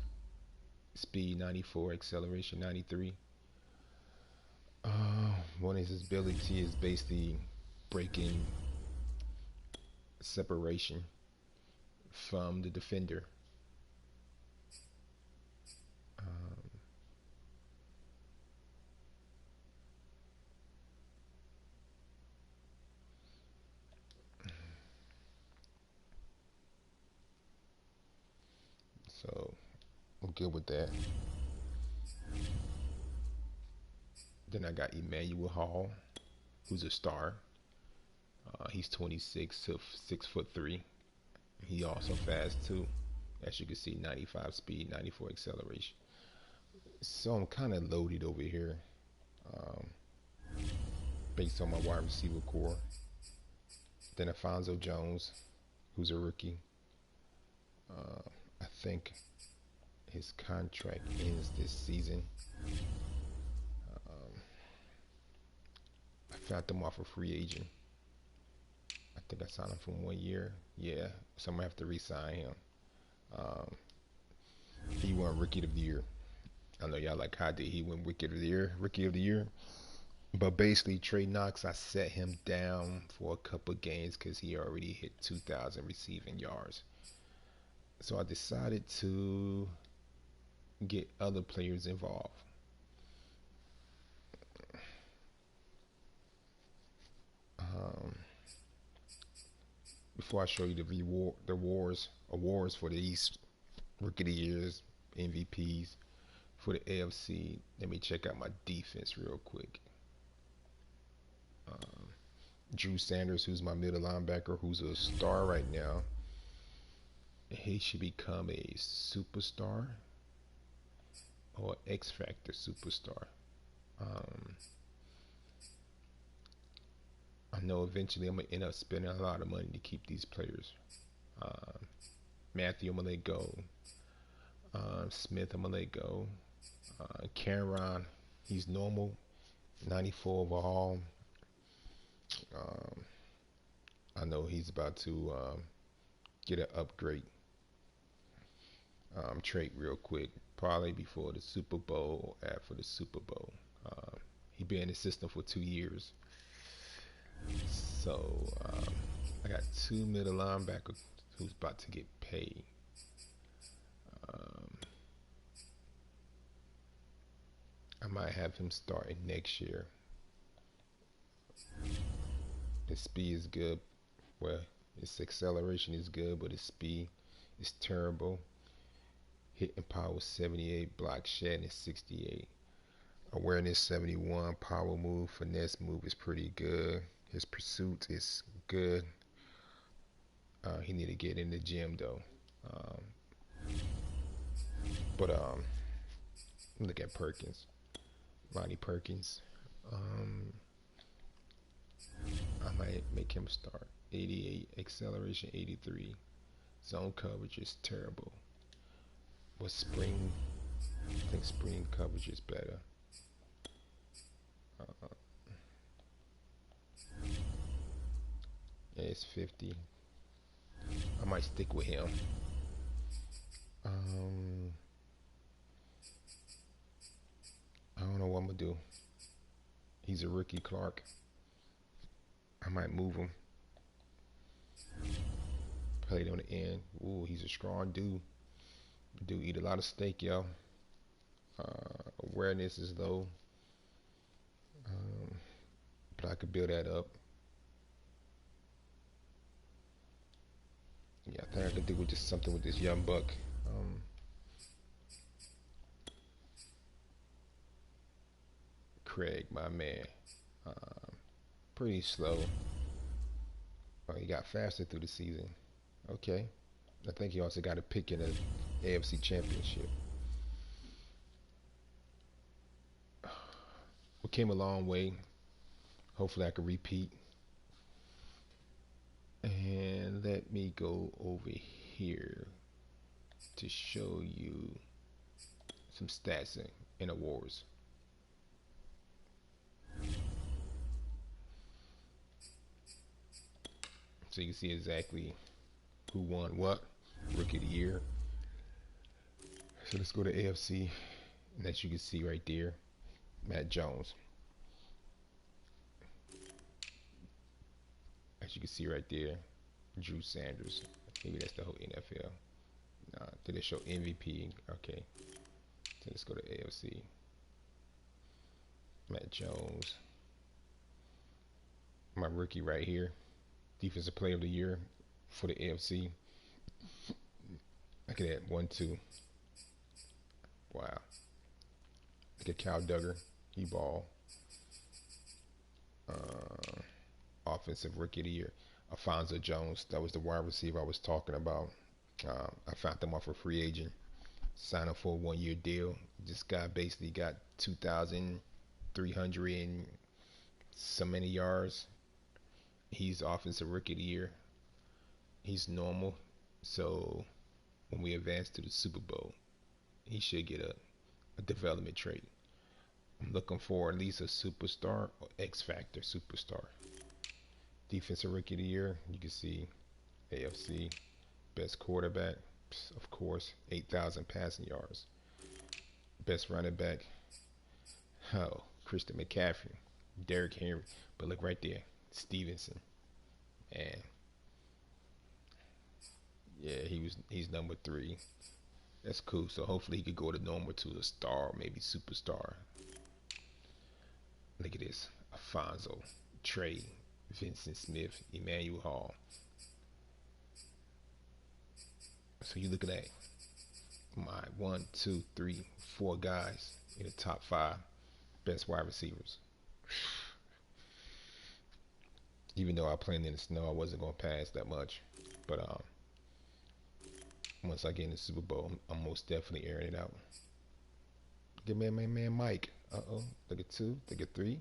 Speed 94, acceleration 93. One of his ability is basically breaking separation from the defender. So I'm good with that. Then I got Emmanuel Hall, who's a star. He's 26 to 6'3". He also fast too. As you can see, 95 speed, 94 acceleration. So I'm kind of loaded over here, um, based on my wide receiver core. Then Alfonso Jones, who's a rookie. I think his contract ends this season. I found him off a free agent. I think I signed him for 1 year. Yeah, so I'm gonna have to re-sign him. Um, he won Rookie of the Year. I know y'all like how did he win Rookie of the Year? Rookie of the Year. But basically, Trey Knox, I set him down for a couple games because he already hit 2,000 receiving yards. So I decided to get other players involved. Before I show you the awards for these Rookie of the Years, MVPs for the AFC, let me check out my defense real quick. Drew Sanders, who's my middle linebacker, who's a star right now. He should become a superstar or X Factor superstar. I know eventually I'm gonna end up spending a lot of money to keep these players. Matthew, I'm gonna let go. Smith, I'm gonna let go. Cameron, he's normal, 94 overall. I know he's about to get an upgrade. Trade real quick, probably before the Super Bowl, after the Super Bowl. He been in the system for 2 years. So I got two middle linebackers who's about to get paid. I might have him starting next year. His speed is good. Well, his acceleration is good, but his speed is terrible. Hitting power 78, block shedding is 68. Awareness 71, power move, finesse move is pretty good. His pursuit is good. He need to get in the gym though. But look at Perkins, Lonnie Perkins. I might make him start. 88 acceleration, 83 zone coverage is terrible. But spring, I think spring coverage is better. Yeah, it's 50. I might stick with him. I don't know what I'm gonna do. He's a rookie, Clark. I might move him. Played on the end. Ooh, he's a strong dude. Dude eat a lot of steak, yo. Awareness is low. But I could build that up. Yeah, I think I could do with just something with this young buck. Craig, my man. Pretty slow. Oh, he got faster through the season. Okay. I think he also got a pick in the AFC Championship. We came a long way. Hopefully I can repeat. And let me go over here to show you some stats in awards. So you can see exactly who won what, Rookie of the Year. So let's go to AFC, and as you can see right there, Matt Jones. As you can see right there, Drew Sanders. Maybe that's the whole NFL. Nah, did it show MVP? Okay. So let's go to AFC. Matt Jones. My rookie right here. Defensive Player of the Year for the AFC. Look at that. 1-2. Wow. Look at Cal Duggar. He ball. Offensive Rookie of the Year. Alfonso Jones. That was the wide receiver I was talking about. I found him off a free agent. Signed up for a 1-year deal. This guy basically got 2,300 and so many yards. He's Offensive Rookie of the Year. He's normal. So when we advance to the Super Bowl, he should get a development trait. I'm looking for at least a superstar or X Factor superstar. Defensive Rookie of the Year, you can see AFC, best quarterback, of course, 8,000 passing yards. Best running back, oh, Christian McCaffrey, Derrick Henry. But look right there, Stevenson. And yeah, he's number 3. That's cool. So hopefully he could go to normal to a star, maybe superstar. Look at this. Alfonso, Trey, Vincent Smith, Emmanuel Hall. So you look at that. My 1, 2, 3, 4 guys in the top 5 best wide receivers. Even though I played in the snow, I wasn't gonna pass that much. But once I get in the Super Bowl, I'm most definitely airing it out. Give me my man Mike. Look at 2. Look at 3.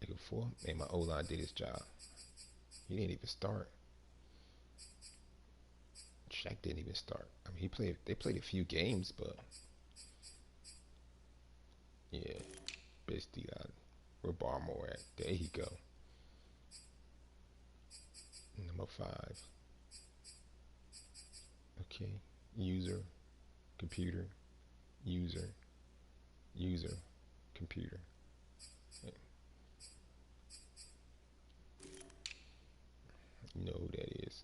Look at 4. Man, my O-line did his job. He didn't even start. Shaq didn't even start. I mean, they played a few games, but yeah, best D line. Where Barmore at? There he go. Number 5. Okay, user, computer, user, computer. Okay. You know who that is.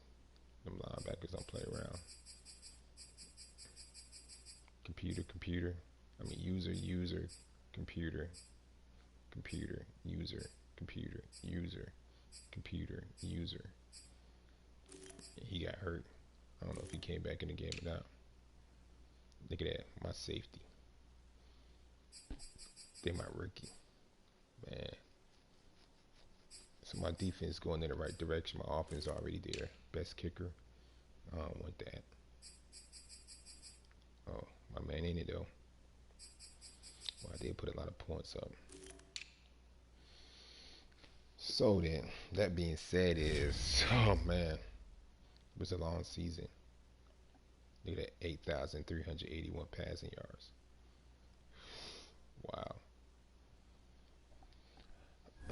Them linebackers don't play around. Computer. I mean, user, computer, user, user. He got hurt. I don't know if he came back in the game or not. Look at that, my safety. They my rookie, man. So my defense going in the right direction. My offense already there. Best kicker. I don't want that. Oh, my man ain't it though. Well, I did put a lot of points up. So then, that being said is, oh man, it was a long season. Look at that, 8,381 passing yards. Wow.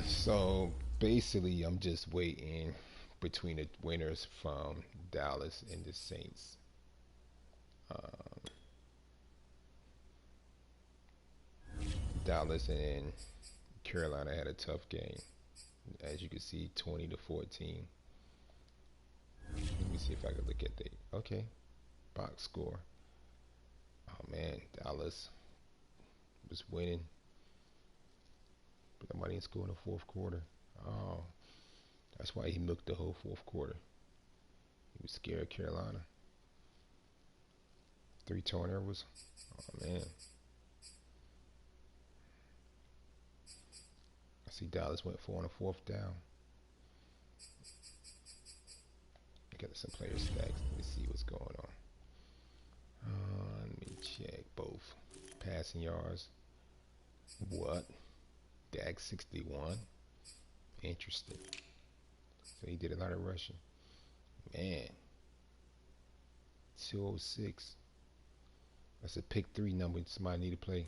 So basically, I'm just waiting between the winners from Dallas and the Saints. Dallas and Carolina had a tough game. As you can see, 20-14. Let me see if I can look at the box score. Oh man, Dallas was winning, but nobody didn't score in the fourth quarter. Oh, that's why he milked the whole fourth quarter. He was scared of Carolina. 3 turnovers. Oh man. I see Dallas went 4 on the fourth down. Got some player stacks. Let me see what's going on. Let me check both. Passing yards. What? Dak 61. Interesting. So he did a lot of rushing. Man. 206. That's a pick 3 number somebody need to play.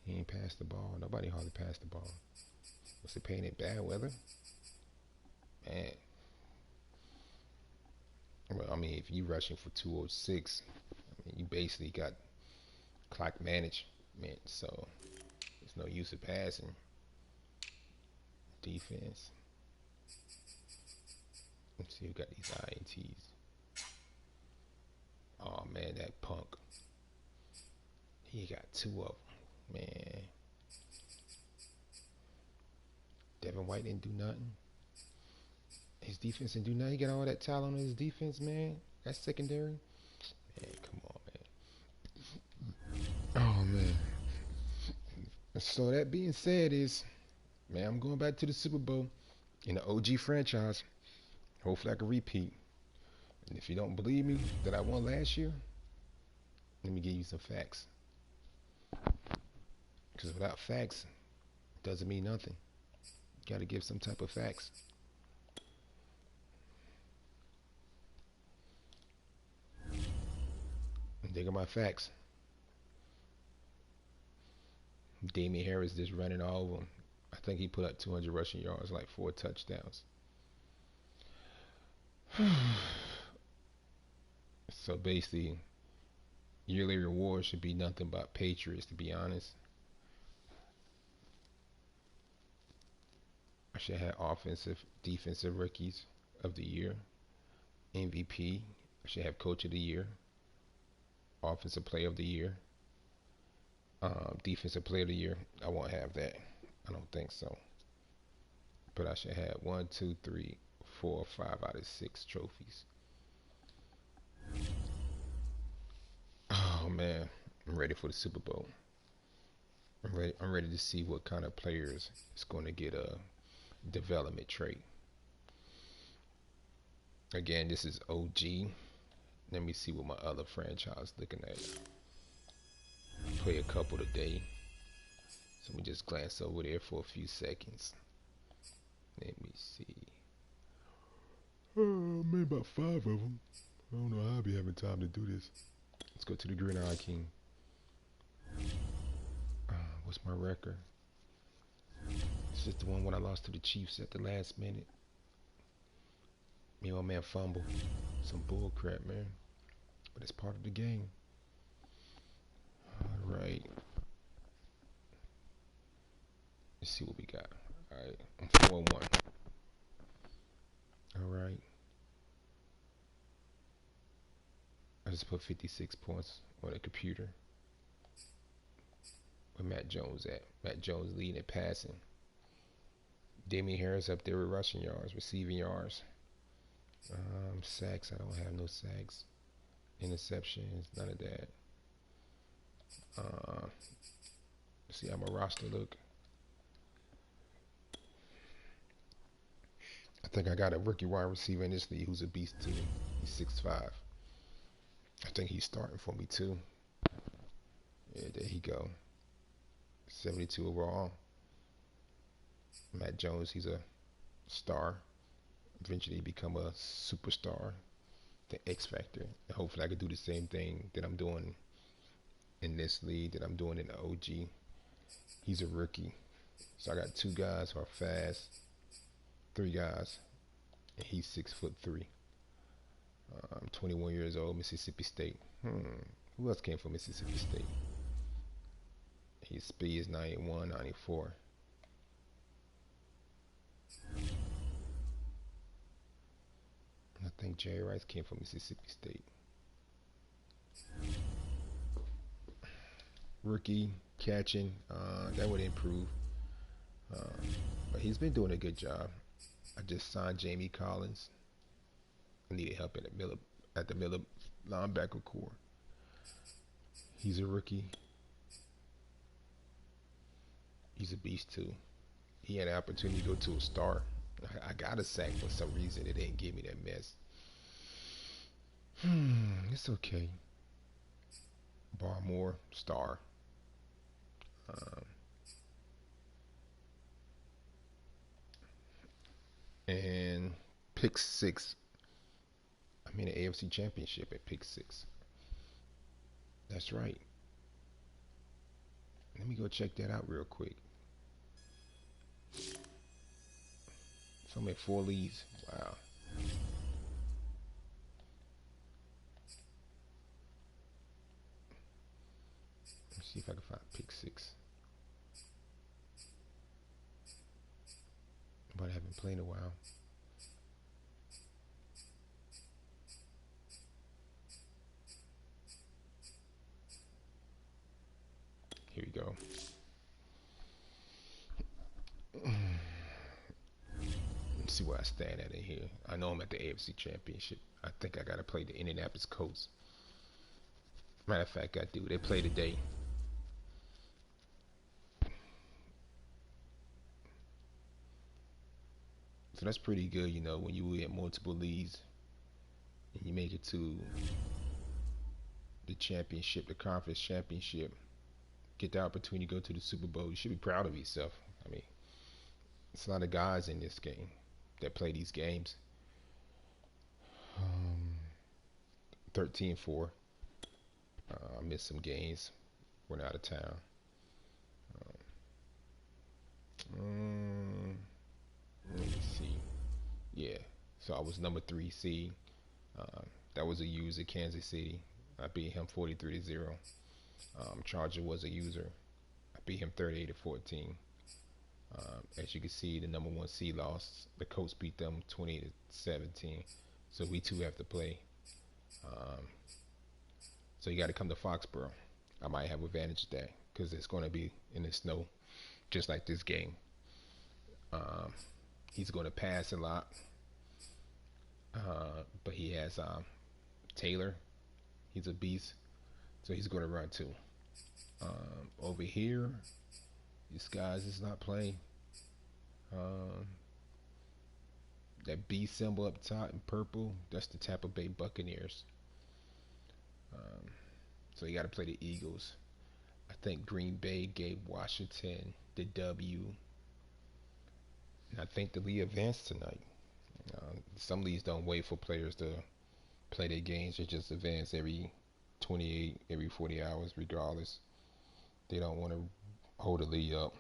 He ain't passed the ball. Nobody hardly passed the ball. Was it painted bad weather? Man. Well, I mean, if you rushing for 206, I mean, you basically got clock management, so there's no use of passing. Defense. Let's see who got these INTs. Oh man, that punk. He got 2 of them, man. Devin White didn't do nothing. His defense didn't do nothing. He got all that talent on his defense, man. That's secondary. Man, come on, man. Oh, man. So that being said man, I'm going back to the Super Bowl in the OG franchise. Hopefully I can repeat. And if you don't believe me that I won last year, let me give you some facts. Because without facts, it doesn't mean nothing. You got to give some type of facts. Dig at my facts. Damian Harris just running all of them. I think he put up 200 rushing yards, like 4 touchdowns. So basically, yearly reward should be nothing but Patriots, to be honest. I should have offensive, defensive rookies of the year, MVP. I should have coach of the year, offensive player of the year, defensive player of the year. I won't have that. I don't think so. But I should have 1, 2, 3, 4, 5 out of 6 trophies. Oh man, I'm ready for the Super Bowl. I'm ready to see what kind of players is going to get a development trait. Again, this is OG. Let me see what my other franchise looking at. Play a couple today. So let me just glance over there for a few seconds. Let me see. Maybe about 5 of them. I don't know how I'll be having time to do this. Let's go to the Gridiron King. What's my record? It's just the one when I lost to the Chiefs at the last minute. Me and my man fumble. Some bull crap, man. But it's part of the game. Alright. Let's see what we got. Alright. I'm 4-1. Alright. I just put 56 points on the computer. Where Matt Jones at? Matt Jones leading and passing. Damian Harris up there with rushing yards, receiving yards. Sacks, I don't have no sacks. Interceptions, none of that. Let's see how my roster look. I think I got a rookie wide receiver in this league who's a beast too. He's 6'5". I think he's starting for me too. Yeah, there he go. 72 overall. Matt Jones, he's a star. Eventually become a superstar. The X Factor. And hopefully I can do the same thing that I'm doing in this league, that I'm doing in the OG. He's a rookie. So I got 2 guys who are fast. 3 guys. And he's 6'3". I'm 21 years old, Mississippi State. Who else came from Mississippi State? His speed is 91, 94. I think Jerry Rice came from Mississippi State. Rookie catching, that would improve. Uh, but he's been doing a good job. I just signed Jamie Collins. I needed help in the middle at the middle linebacker core. He's a rookie. He's a beast too. He had an opportunity to go to a star. I got a sack for some reason. It didn't give me that mess. It's okay. Barmore, star. Um, and pick six. I mean, the AFC Championship at pick six. That's right. Let me go check that out real quick. So I'm at 4 leads. Wow. Let's see if I can find pick six. But I haven't played in a while. Here we go. Let's see where I stand at in here. I know I'm at the AFC Championship. I think I gotta play the Indianapolis Colts. Matter of fact, I do. They play today. So that's pretty good, you know, when you get multiple leads and you make it to the championship, the conference championship, get the opportunity to go to the Super Bowl. You should be proud of yourself. I mean, it's a lot of guys in this game that play these games. 13-4. I missed some games. Went out of town. Let me see. Yeah. So I was number 3 seed. That was a user, Kansas City. I beat him 43-0. Charger was a user. I beat him 38-14. As you can see, the number 1 seed lost. The Colts beat them 20-17. So we two have to play. So you got to come to Foxborough. I might have advantage there because it's going to be in the snow, just like this game. He's going to pass a lot, but he has Taylor. He's a beast, so he's going to run too. Over here, these guys is not playing. That B symbol up top in purple, that's the Tampa Bay Buccaneers. So you got to play the Eagles. I think Green Bay gave Washington the W. And I think the league advanced tonight. Some leagues don't wait for players to play their games. They just advance every 28, every 40 hours, regardless. They don't want to hold the league up,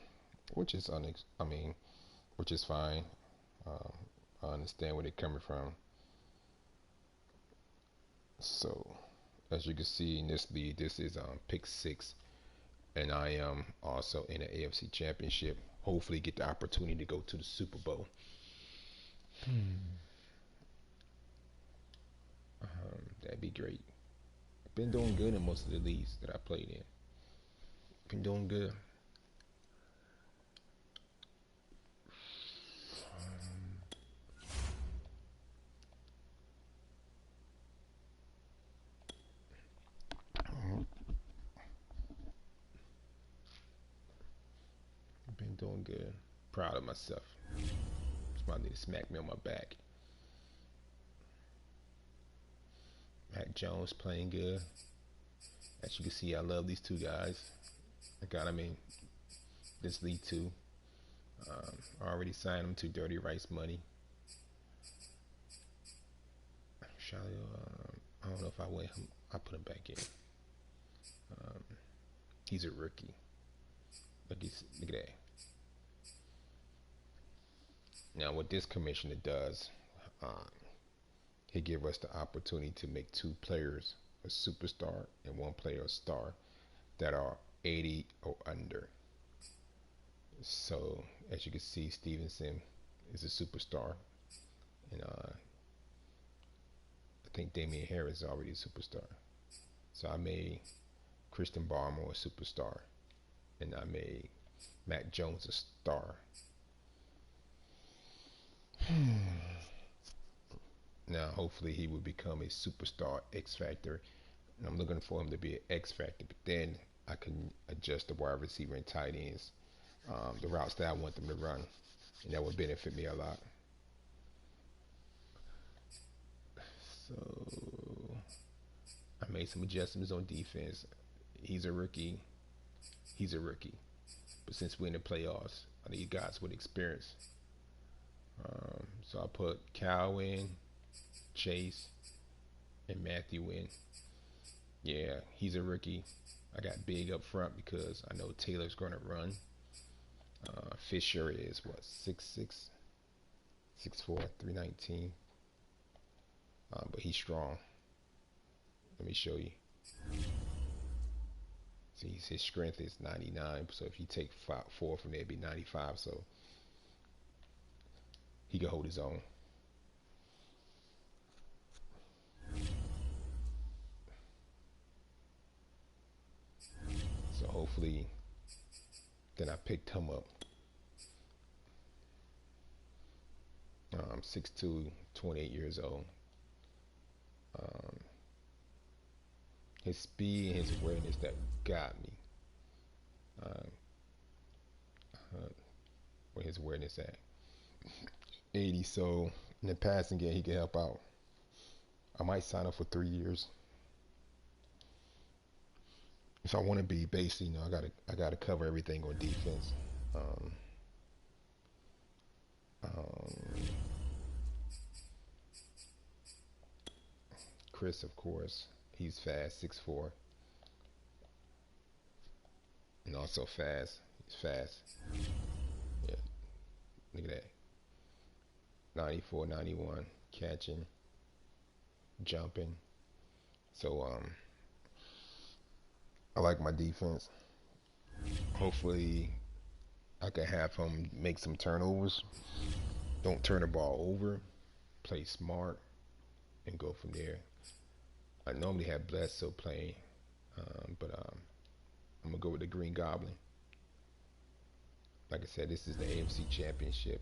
which is which is fine. I understand where they're coming from. So, as you can see in this league, this is pick 6, and I am also in the AFC Championship. Hopefully, get the opportunity to go to the Super Bowl. That'd be great. Been doing good in most of the leagues that I played in. Been doing good. Been doing good. Proud of myself. Somebody need to smack me on my back. Mac Jones playing good. As you can see, I love these two guys. I got them in this league too. I already signed them to Dirty Rice money. I don't know if I went him. I put him back in. He's a rookie. Look at that. Now, what this commissioner does, he give us the opportunity to make 2 players a superstar and 1 player a star that are 80 or under. So as you can see, Stevenson is a superstar, and I think Damian Harris is already a superstar. So I made Christian Barmore a superstar, and I made Mac Jones a star. Now, hopefully, he will become a superstar X Factor, and I'm looking for him to be an X Factor. But then I can adjust the wide receiver and tight ends, the routes that I want them to run, and that would benefit me a lot. So I made some adjustments on defense. He's a rookie. He's a rookie. But since we're in the playoffs, I need guys with experience. So I put Cal in, Chase, and Matthew in. Yeah, he's a rookie. I got big up front because I know Taylor's going to run. Fisher is what, 6'6", 6'4", 319. But he's strong. Let me show you. See, his strength is 99. So if you take 4 from there, it'd be 95. So he can hold his own. So hopefully, then I picked him up. 6'2", 28 years old. His speed and his awareness that got me. Where his awareness at? 80. So in the passing game, he can help out. I might sign up for 3 years. So I want to be basic. I gotta cover everything on defense. Chris, of course, he's fast, 6'4", and also fast. He's fast. Yeah, look at that. 94, 91, catching, jumping. So I like my defense. Hopefully, I can have him make some turnovers. Don't turn the ball over. Play smart and go from there. I normally have Bledsoe playing, but I'm gonna go with the Green Goblin. Like I said, this is the AFC Championship.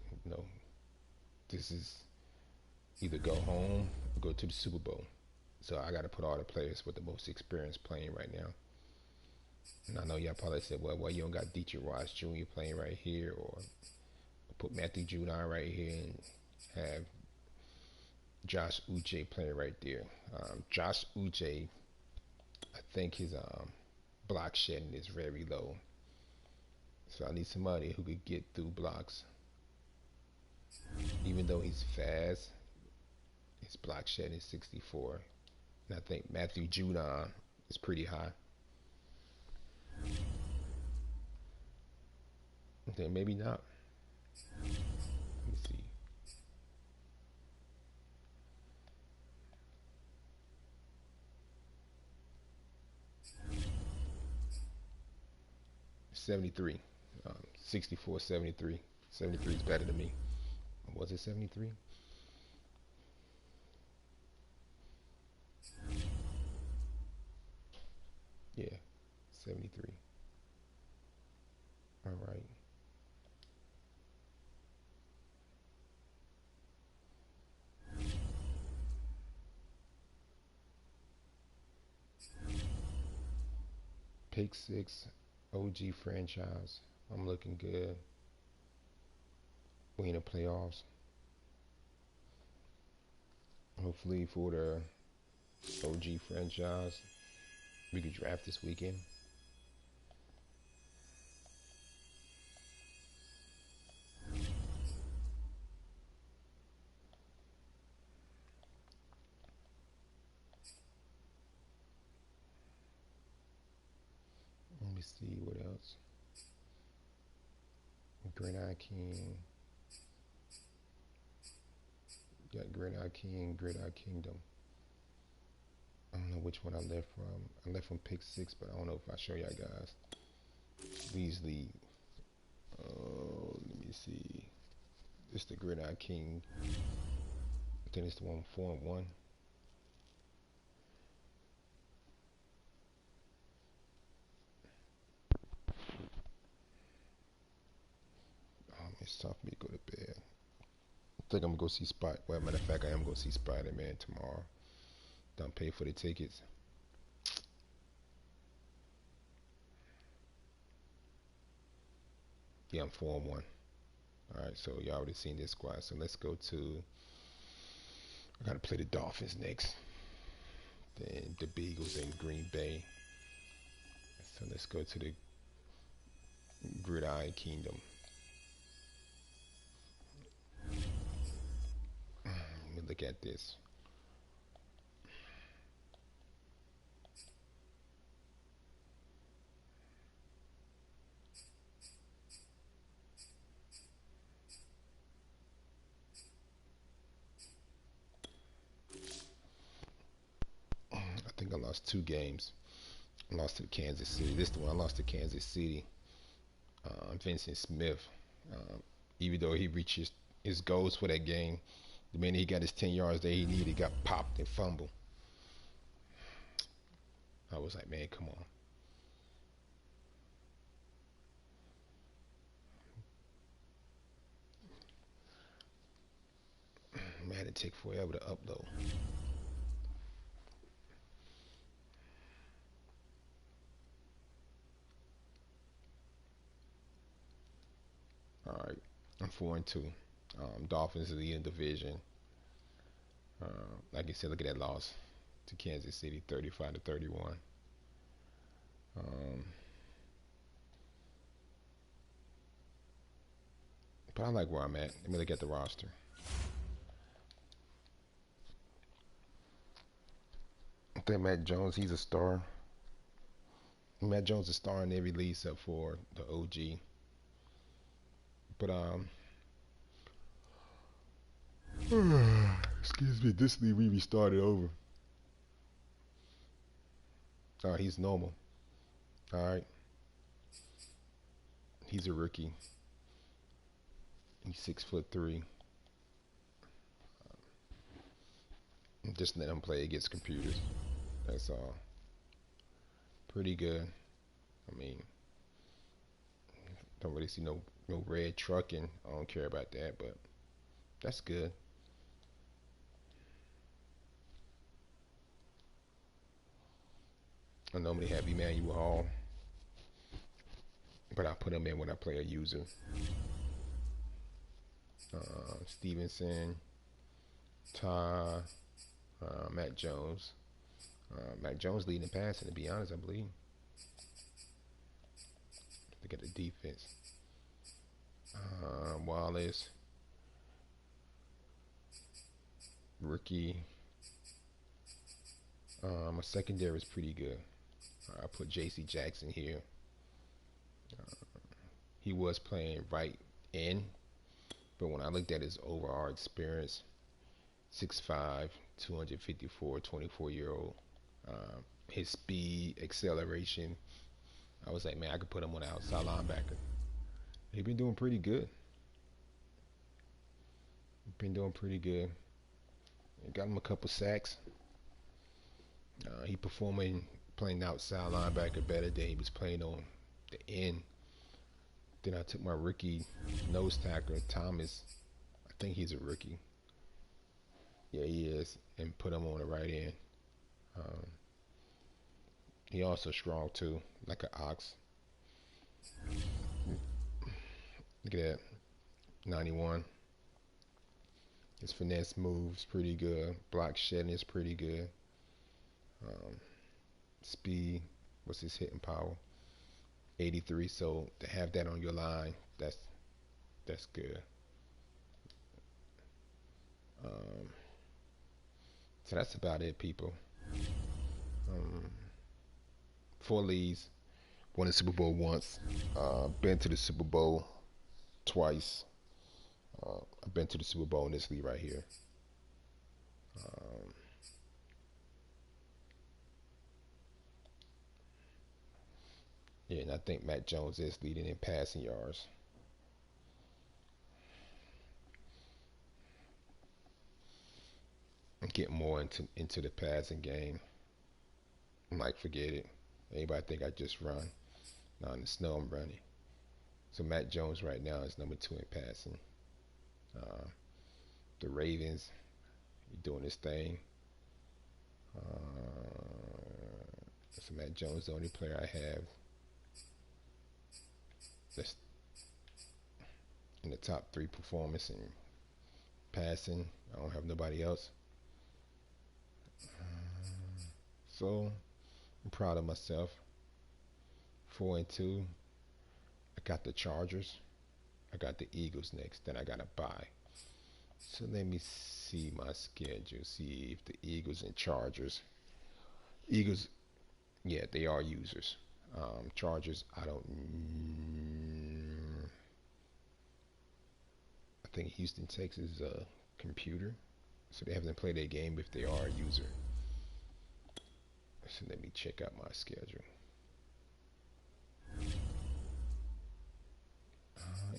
This is either go home or go to the Super Bowl. So I got to put all the players with the most experience playing right now. And I know y'all probably said, well, you don't got Dietrich Ross Jr. playing right here, or put Matthew Judon right here and have Josh Uche playing right there. Josh Uche, I think his block shedding is very low. So I need somebody who could get through blocks. Even though he's fast, his block shedding is 64. And I think Matthew Judon is pretty high. Okay, maybe not. Let me see. $73. 64, 73. 73 is better than me. Was it 73? Yeah, 73. All right. Pick 6, OG franchise. I'm looking good. We in the playoffs. Hopefully for the OG franchise, we could draft this weekend. Let me see what else. Gridiron King. Got Gridiron King, Gridiron Kingdom. I don't know which one I left from. I left from pick 6, but I don't know if I show y'all guys. Beasley. Let me see. It's the Gridiron King. I think it's the one 4-1. It's time for me to go to bed. I think I'm gonna go see Well, matter of fact, I am gonna see Spider-Man tomorrow. Done pay for the tickets. Yeah, I'm 4-1. All right, so y'all already seen this squad. So let's go to. I gotta play the Dolphins next. Then the Beagles and Green Bay. So let's go to the Gridiron Kingdom. Let me look at this. I think I lost 2 games. I lost to Kansas City. This is the one I lost to Kansas City. Vincent Smith. Even though he reached his goals for that game, the minute he got his 10 yards that he needed, he got popped and fumbled. I was like, man, come on. Madden take forever to upload. All right, I'm 4-2. Dolphins are leading division. Like I said, look at that loss to Kansas City, 35-31. But I like where I'm at. Let me look at the roster. I think Matt Jones, he's a star. Matt Jones is a star in every league except for the OG. But excuse me, this league we restarted over. All right, he's normal. All right, he's a rookie. He's 6'3". Just let him play against computers. That's all. Pretty good. I mean, don't really see no red trucking. I don't care about that, but that's good. I normally have Emmanuel Hall, but I put him in when I play a user. Stevenson, Ty, Matt Jones. Matt Jones leading the passing, to be honest, I believe. Look at the defense. Wallace, rookie. My secondary is pretty good. I put J.C. Jackson here. He was playing right in, but when I looked at his overall experience, 6'5", 254, 24-year-old, his speed, acceleration, I was like, man, I could put him on the outside linebacker. He's been doing pretty good. Got him a couple sacks. He performing playing outside linebacker better than he was playing on the end. Then I took my rookie nose tackler, Thomas. I think he's a rookie. Yeah, he is. And put him on the right end. He also strong too, like an ox. Look at that. 91. His finesse moves pretty good. Block shedding is pretty good. Speed, what's his hitting power? 83. So to have that on your line, that's good. So that's about it, people. 4 leagues, won the Super Bowl once, been to the Super Bowl twice. I've been to the Super Bowl in this league right here. Yeah, and I think Matt Jones is leading in passing yards. And get more into the passing game. I'm like, forget it. Anybody think I just run? No, in the snow I'm running. So Matt Jones right now is number 2 in passing. The Ravens, doing this thing. So Matt Jones, the only player I have that's in the top 3 performance in passing. I don't have nobody else. So I'm proud of myself. 4-2. I got the Chargers. I got the Eagles next. Then I got a bye. So let me see my schedule. See if the Eagles and Chargers. Eagles, yeah, they are users. Chargers, I don't. I think Houston, Texas is a computer, so they haven't played their game if they are a user. So let me check out my schedule.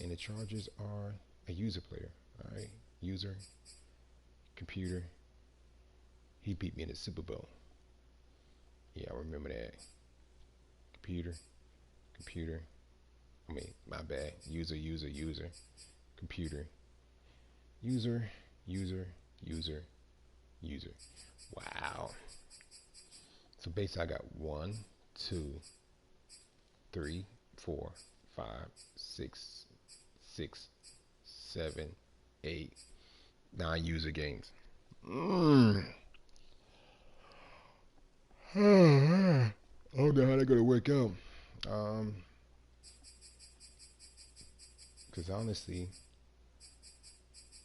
And the Chargers are a user player. All right, user, computer. He beat me in the Super Bowl. Yeah, I remember that. Computer. I mean, my bad. User. Computer. User. Wow. So basically I got 1, 2, 3, 4, 5, 6, 7, 8, 9 user games. I don't know how they're gonna work out. Because honestly,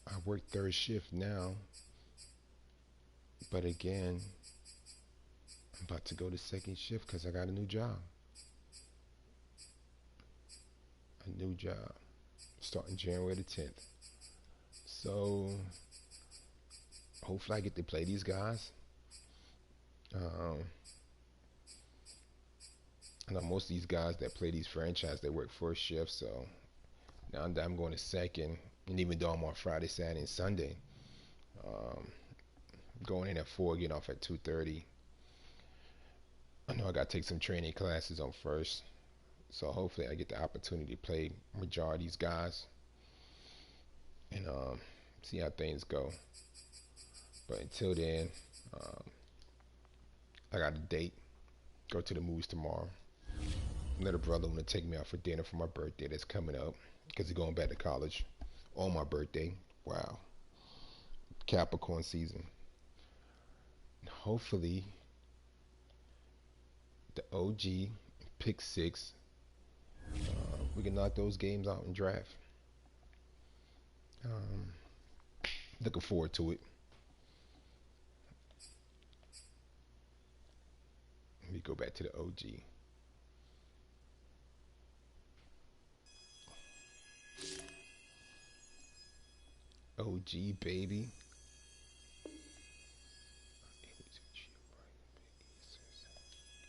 I work 3rd shift now, but again, I'm about to go to 2nd shift because I got a new job. Starting January the 10th. So hopefully I get to play these guys. I know most of these guys that play these franchises, they work 1st shift, so now that I'm going to 2nd, and even though I'm on Friday, Saturday, and Sunday, going in at 4, getting off at 2:30. I know I got to take some training classes on 1st, so hopefully I get the opportunity to play majority of these guys and see how things go. But until then, I got a date. Go to the movies tomorrow. Another brother want to take me out for dinner for my birthday that's coming up because he's going back to college on my birthday. Wow. Capricorn season. Hopefully the OG pick 6, we can knock those games out and draft. Looking forward to it. Let me go back to the OG. OG, baby.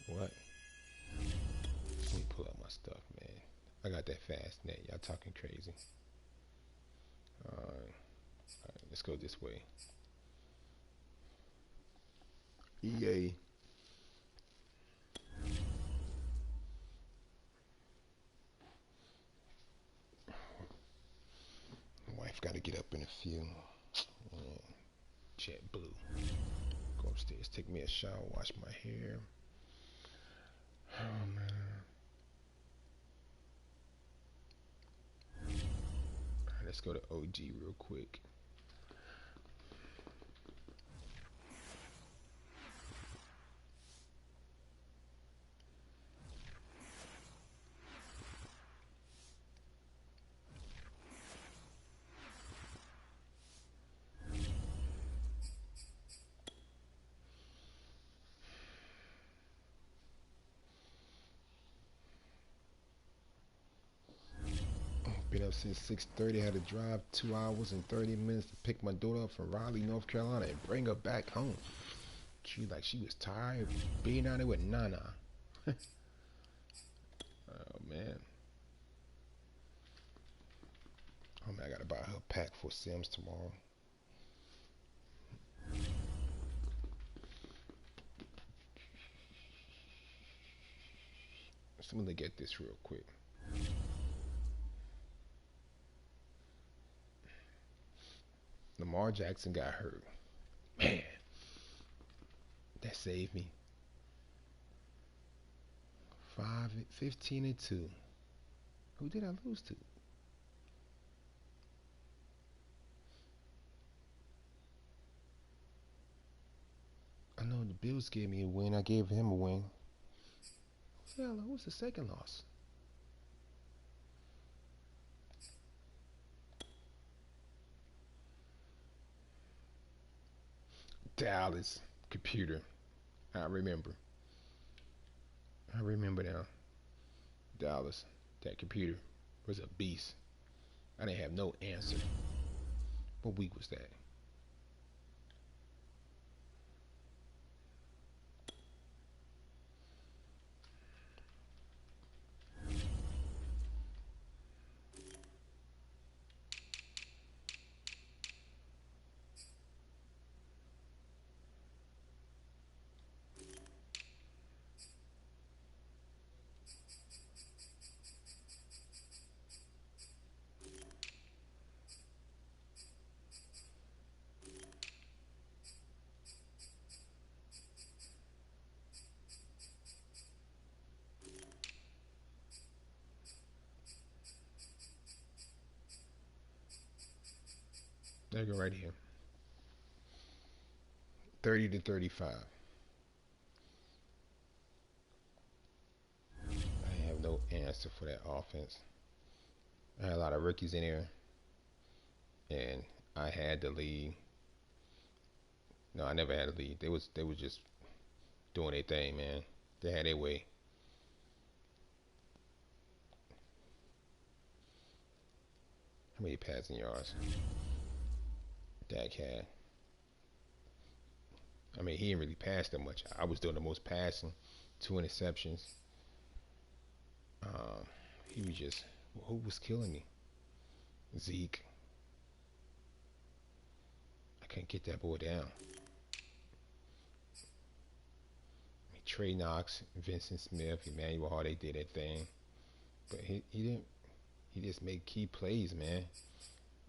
What? Let me pull up my stuff, man. I got that fast net. Y'all talking crazy. Alright, let's go this way. EA. Wife got to get up in a few. Jet blue. Go upstairs, take me a shower, wash my hair. Oh man. Alright, let's go to OG real quick. Been up since 6:30. Had to drive 2 hours and 30 minutes to pick my daughter up from Raleigh, North Carolina, and bring her back home. She was tired being out there with Nana. Oh man. Oh man, I gotta buy her pack for Sims tomorrow. So let me look at this real quick. Lamar Jackson got hurt. Man, that saved me. 15-2. Who did I lose to? I know the Bills gave me a win. I gave him a win. Hell, who was the second loss? Dallas computer. I remember. I remember now. Dallas. That computer was a beast. I didn't have no answer. What week was that? There you go right here. 30-35. I have no answer for that offense. I had a lot of rookies in here, and I had the lead. No, I never had a lead. They was just doing their thing, man. They had their way. How many passing yards? Dak had. I mean, he didn't really pass that much. I was doing the most passing, 2 interceptions. He was just, who was killing me? Zeke. I couldn't get that boy down. I mean, Trey Knox, Vincent Smith, Emmanuel Hart, they did that thing. But he didn't. He just made key plays, man.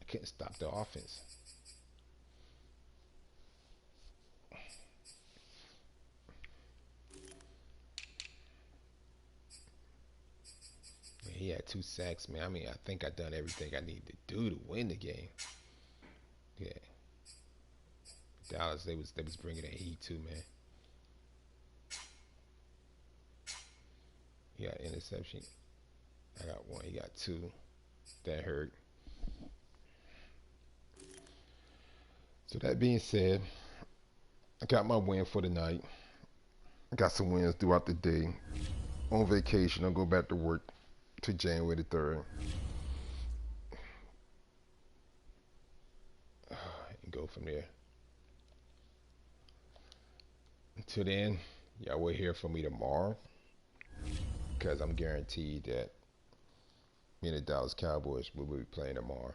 I couldn't stop the offense. He had 2 sacks, man. I mean, I think I done everything I needed to do to win the game. Yeah. Dallas, they was bringing that heat too, man. He got interception. I got 1. He got 2. That hurt. So that being said, I got my win for the night. I got some wins throughout the day. On vacation, I'll go back to work to January the 3rd. And go from there. Until then, y'all will hear from me tomorrow, because I'm guaranteed that me and the Dallas Cowboys will be playing tomorrow.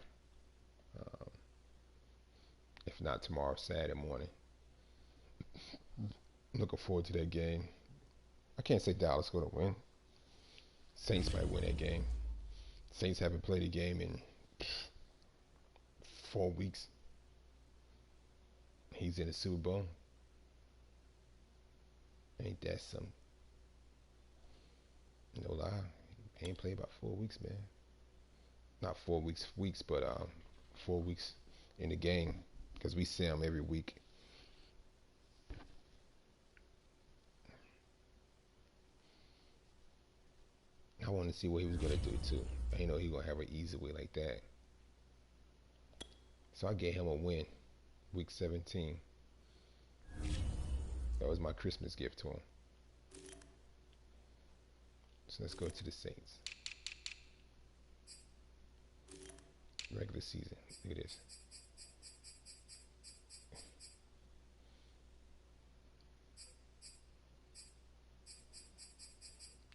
If not tomorrow, Saturday morning. Looking forward to that game. I can't say Dallas is going to win. Saints might win that game. Saints haven't played a game in 4 weeks. He's in the Super Bowl. Ain't that something? No lie. He ain't played about 4 weeks, man. Not 4 weeks, but 4 weeks in the game, because we see him every week. I wanted to see what he was going to do, too. I didn't know he was going to have an easy way like that. So I gave him a win, week 17. That was my Christmas gift to him. So let's go to the Saints. Regular season. Look at this.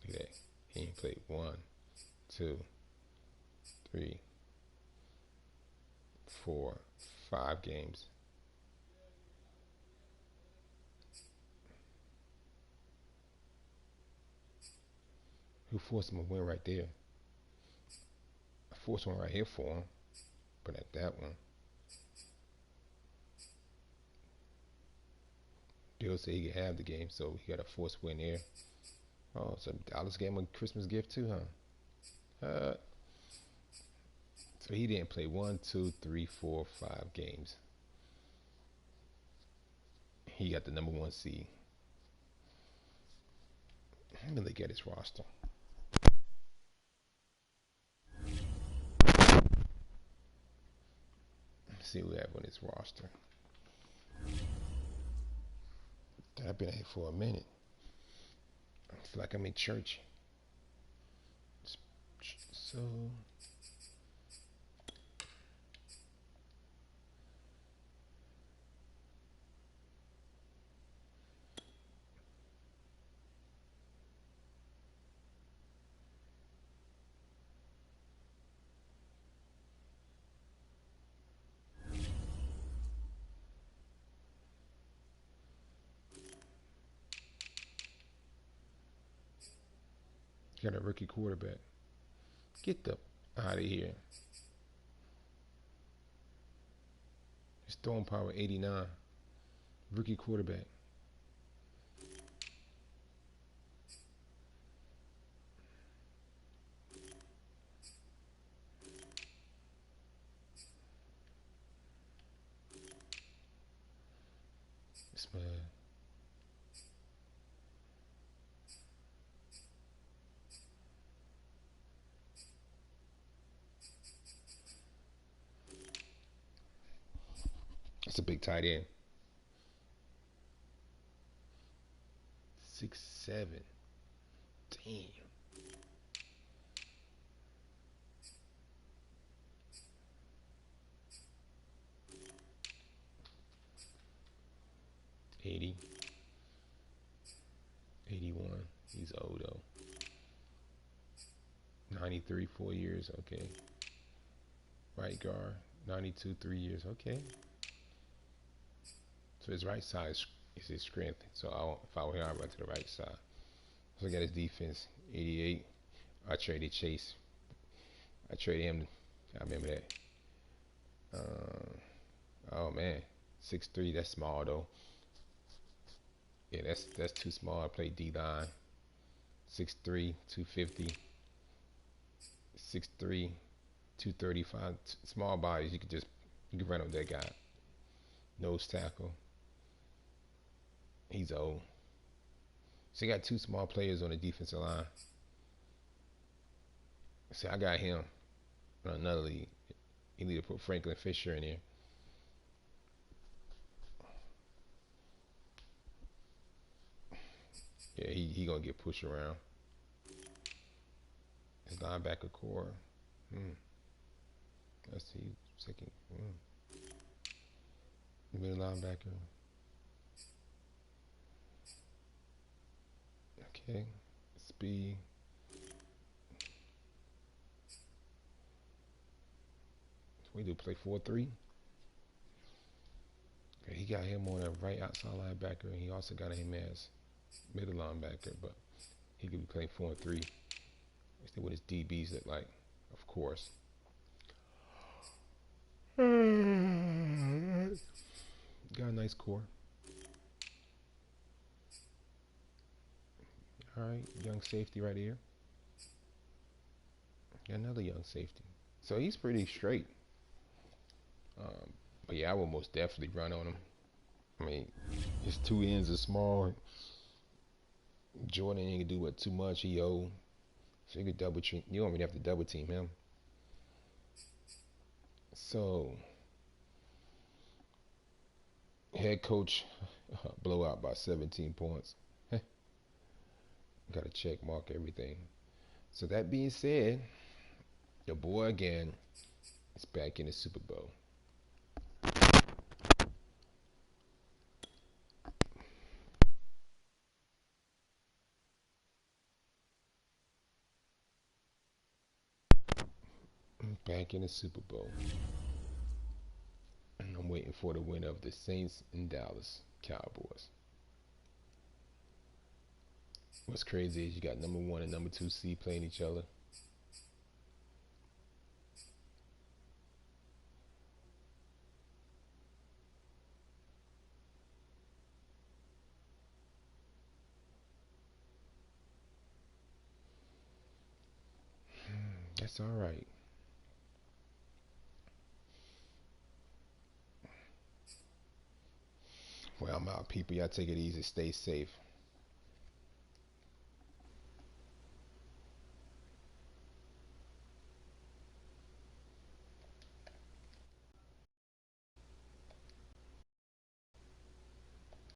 Look at that. He ain't played 1, 2, 3, 4, 5 games. Who forced him to win right there? I forced one right here for him, but at that one, Bill said he could have the game, so he got a forced win there. Oh, so Dallas gave him a Christmas gift too, huh? So he didn't play 1, 2, 3, 4, 5 games. He got the number 1 seed. Let me look at his roster. Let's see what we have on his roster. I've been here for a minute. I feel like I'm in church. So got a rookie quarterback. Get the out of here. His throwing power 89. Rookie quarterback. This man. That's a big tight end. 6'7". Damn. $80. 81. He's old though. 93, 4 years. Okay. Right guard. 92, 3 years. Okay. So his right side is his strength. So if I were him, I'd run to the right side. So I got his defense, 88. I traded Chase. I traded him. I remember that. Oh man, 6'3". That's small though. Yeah, that's too small. I played D-line. 6'3", 250. 6'3", 235. Small bodies. You can run up that guy. Nose tackle. He's old. So you got 2 small players on the defensive line. See, I got him in another league. You need to put Franklin Fisher in there. Yeah, he gonna get pushed around. His linebacker core. Let's see, second. Middle linebacker. Okay, speed. We do play 4-3. Okay, he got him on a right outside linebacker, and he also got him as middle linebacker, but he could be playing 4-3. Let's see what his DBs look like, of course. Got a nice core. Alright, young safety right here. Got another young safety. So he's pretty straight. But yeah, I will most definitely run on him. I mean, his 2 ends are small. Jordan ain't gonna do too much. He old. So you could double team. You don't really have to double team him. So head coach blowout by 17 points. Got to check mark everything. So that being said, the boy again is back in the Super Bowl. back in the Super Bowl. And I'm waiting for the winner of the Saints and Dallas Cowboys. What's crazy is you got number 1 and number 2 seed playing each other. That's all right. Well, I'm out, people. Y'all take it easy. Stay safe.